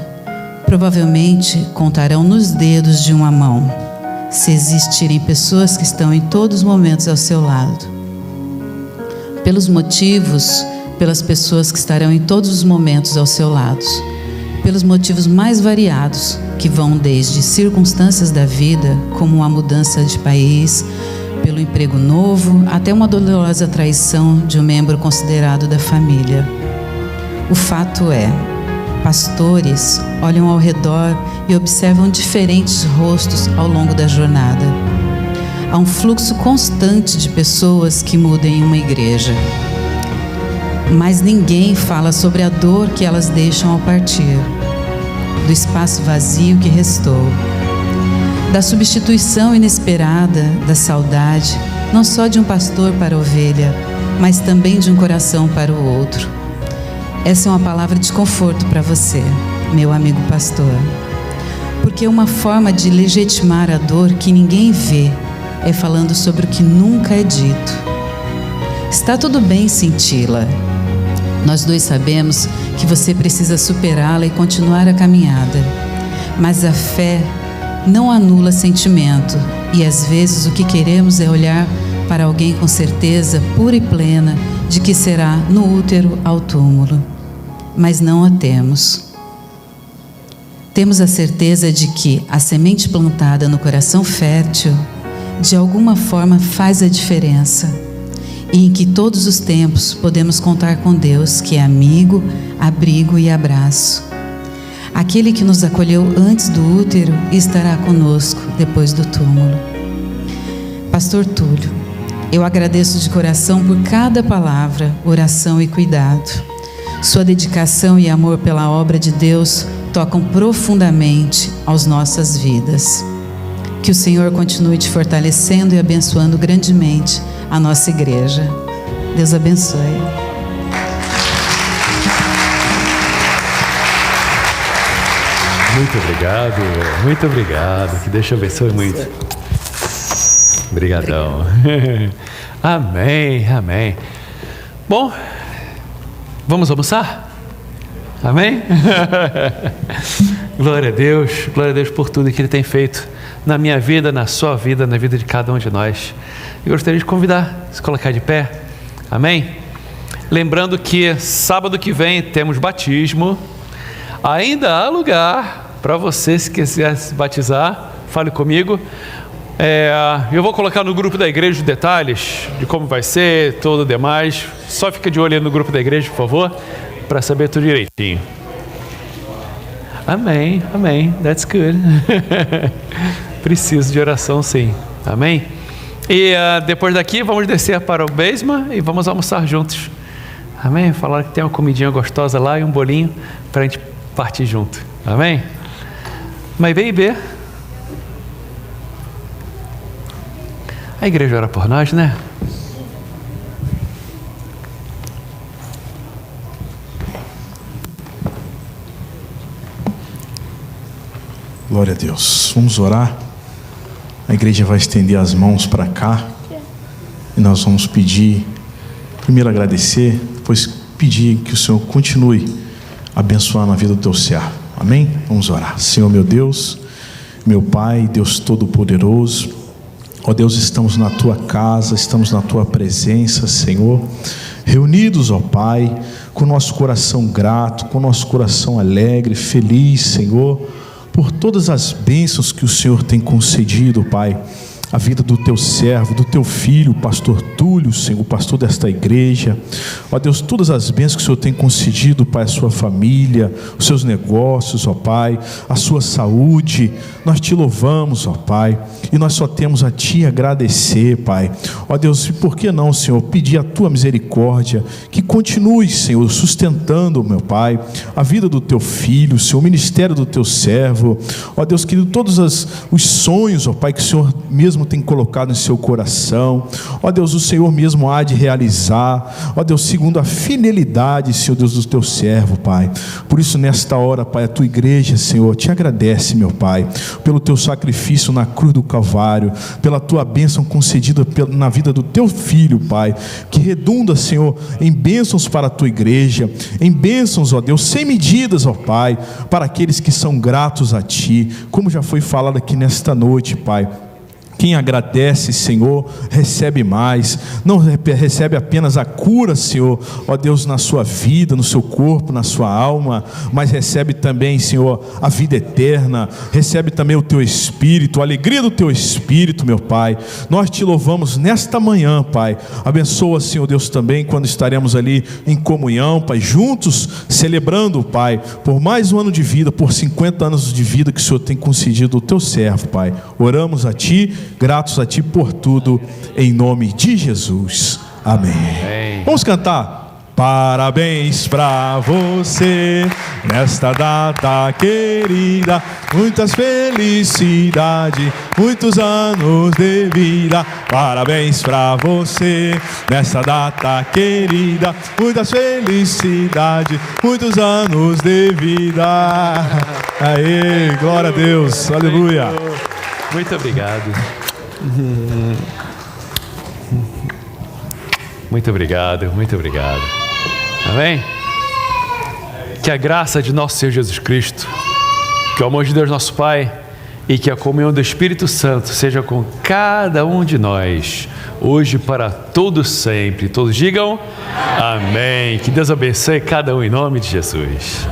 Provavelmente contarão nos dedos de uma mão, se existirem pessoas que estão em todos os momentos ao seu lado. Pelas pessoas que estarão em todos os momentos ao seu lado. Pelos motivos mais variados, que vão desde circunstâncias da vida, como uma mudança de país, pelo emprego novo, até uma dolorosa traição de um membro considerado da família. O fato é, pastores olham ao redor e observam diferentes rostos ao longo da jornada. Há um fluxo constante de pessoas que mudam em uma igreja. Mas ninguém fala sobre a dor que elas deixam ao partir, do espaço vazio que restou, da substituição inesperada, da saudade, não só de um pastor para a ovelha, mas também de um coração para o outro. Essa é uma palavra de conforto para você, meu amigo pastor, porque uma forma de legitimar a dor que ninguém vê é falando sobre o que nunca é dito. Está tudo bem senti-la. Nós dois sabemos que você precisa superá-la e continuar a caminhada, mas a fé não anula sentimento, e às vezes o que queremos é olhar para alguém com certeza pura e plena de que será no útero ao túmulo, mas não a temos. Temos a certeza de que a semente plantada no coração fértil de alguma forma faz a diferença, e em que todos os tempos podemos contar com Deus, que é amigo, abrigo e abraço. Aquele que nos acolheu antes do útero estará conosco depois do túmulo. Pastor Túlio, eu agradeço de coração por cada palavra, oração e cuidado. Sua dedicação e amor pela obra de Deus tocam profundamente as nossas vidas. Que o Senhor continue te fortalecendo e abençoando grandemente a nossa igreja. Deus abençoe. Muito obrigado, muito obrigado. Que Deus te abençoe muito. Obrigadão. Amém, amém. Bom, vamos almoçar? Amém? Glória a Deus por tudo que Ele tem feito na minha vida, na sua vida, na vida de cada um de nós. Eu gostaria de convidar a se colocar de pé. Amém? Lembrando que sábado que vem temos batismo. Ainda há lugar para você, se quiser se batizar, fale comigo. Eu vou colocar no grupo da igreja os detalhes de como vai ser, tudo demais. Só fica de olho aí no grupo da igreja, por favor, para saber tudo direitinho. Amém, amém, that's good. Preciso de oração, sim. Amém? E depois daqui vamos descer para o basement e vamos almoçar juntos. Amém? Falaram que tem uma comidinha gostosa lá e um bolinho para a gente partir junto. Amém? My baby. A igreja ora por nós, né? Glória a Deus. Vamos orar. A igreja vai estender as mãos para cá e nós vamos pedir, primeiro agradecer, depois pedir que o Senhor continue abençoando a vida do teu servo. Amém? Vamos orar. Senhor meu Deus, meu Pai, Deus Todo-Poderoso, ó Deus, estamos na tua casa, estamos na tua presença, Senhor, reunidos, ó Pai, com nosso coração grato, com nosso coração alegre, feliz, Senhor, por todas as bênçãos que o Senhor tem concedido, Pai, a vida do teu servo, do teu filho, pastor Túlio, Senhor, pastor desta igreja. Ó Deus, todas as bênçãos que o Senhor tem concedido, Pai, a sua família, os seus negócios, ó Pai, a sua saúde, nós te louvamos, ó Pai, e nós só temos a Ti agradecer, Pai. Ó Deus, e por que não, Senhor, pedir a Tua misericórdia, que continue, Senhor, sustentando, meu Pai, a vida do Teu filho, Senhor, o ministério do Teu servo. Ó Deus, querido, todos os sonhos, ó Pai, que o Senhor mesmo tem colocado em seu coração, ó Deus, o Senhor mesmo há de realizar, ó Deus, segundo a fidelidade, Senhor Deus, do teu servo, Pai. Por isso, nesta hora, Pai, a tua igreja, Senhor, te agradece, meu Pai, pelo teu sacrifício na cruz do Calvário, pela tua bênção concedida na vida do teu filho, Pai, que redunda, Senhor, em bênçãos para a tua igreja, em bênçãos, ó Deus, sem medidas, ó Pai, para aqueles que são gratos a ti, como já foi falado aqui nesta noite, Pai. Quem agradece, Senhor, recebe mais. Não recebe apenas a cura, Senhor, ó Deus, na sua vida, no seu corpo, na sua alma, mas recebe também, Senhor, a vida eterna. Recebe também o teu Espírito, a alegria do teu Espírito, meu Pai. Nós te louvamos nesta manhã, Pai. Abençoa, Senhor Deus, também quando estaremos ali em comunhão, Pai, juntos, celebrando, Pai, por mais um ano de vida, por 50 anos de vida que o Senhor tem concedido ao teu servo, Pai. Oramos a Ti, gratos a Ti por tudo, em nome de Jesus. Amém. Amém. Vamos cantar. Parabéns pra você, nesta data querida, muitas felicidades, muitos anos de vida. Parabéns pra você, nesta data querida, muitas felicidades, muitos anos de vida. Aê, glória a Deus, aleluia. Muito obrigado. Muito obrigado, muito obrigado. Amém? Que a graça de nosso Senhor Jesus Cristo, que o amor de Deus nosso Pai e que a comunhão do Espírito Santo seja com cada um de nós, hoje para todos sempre. Todos digam amém. Que Deus abençoe cada um em nome de Jesus.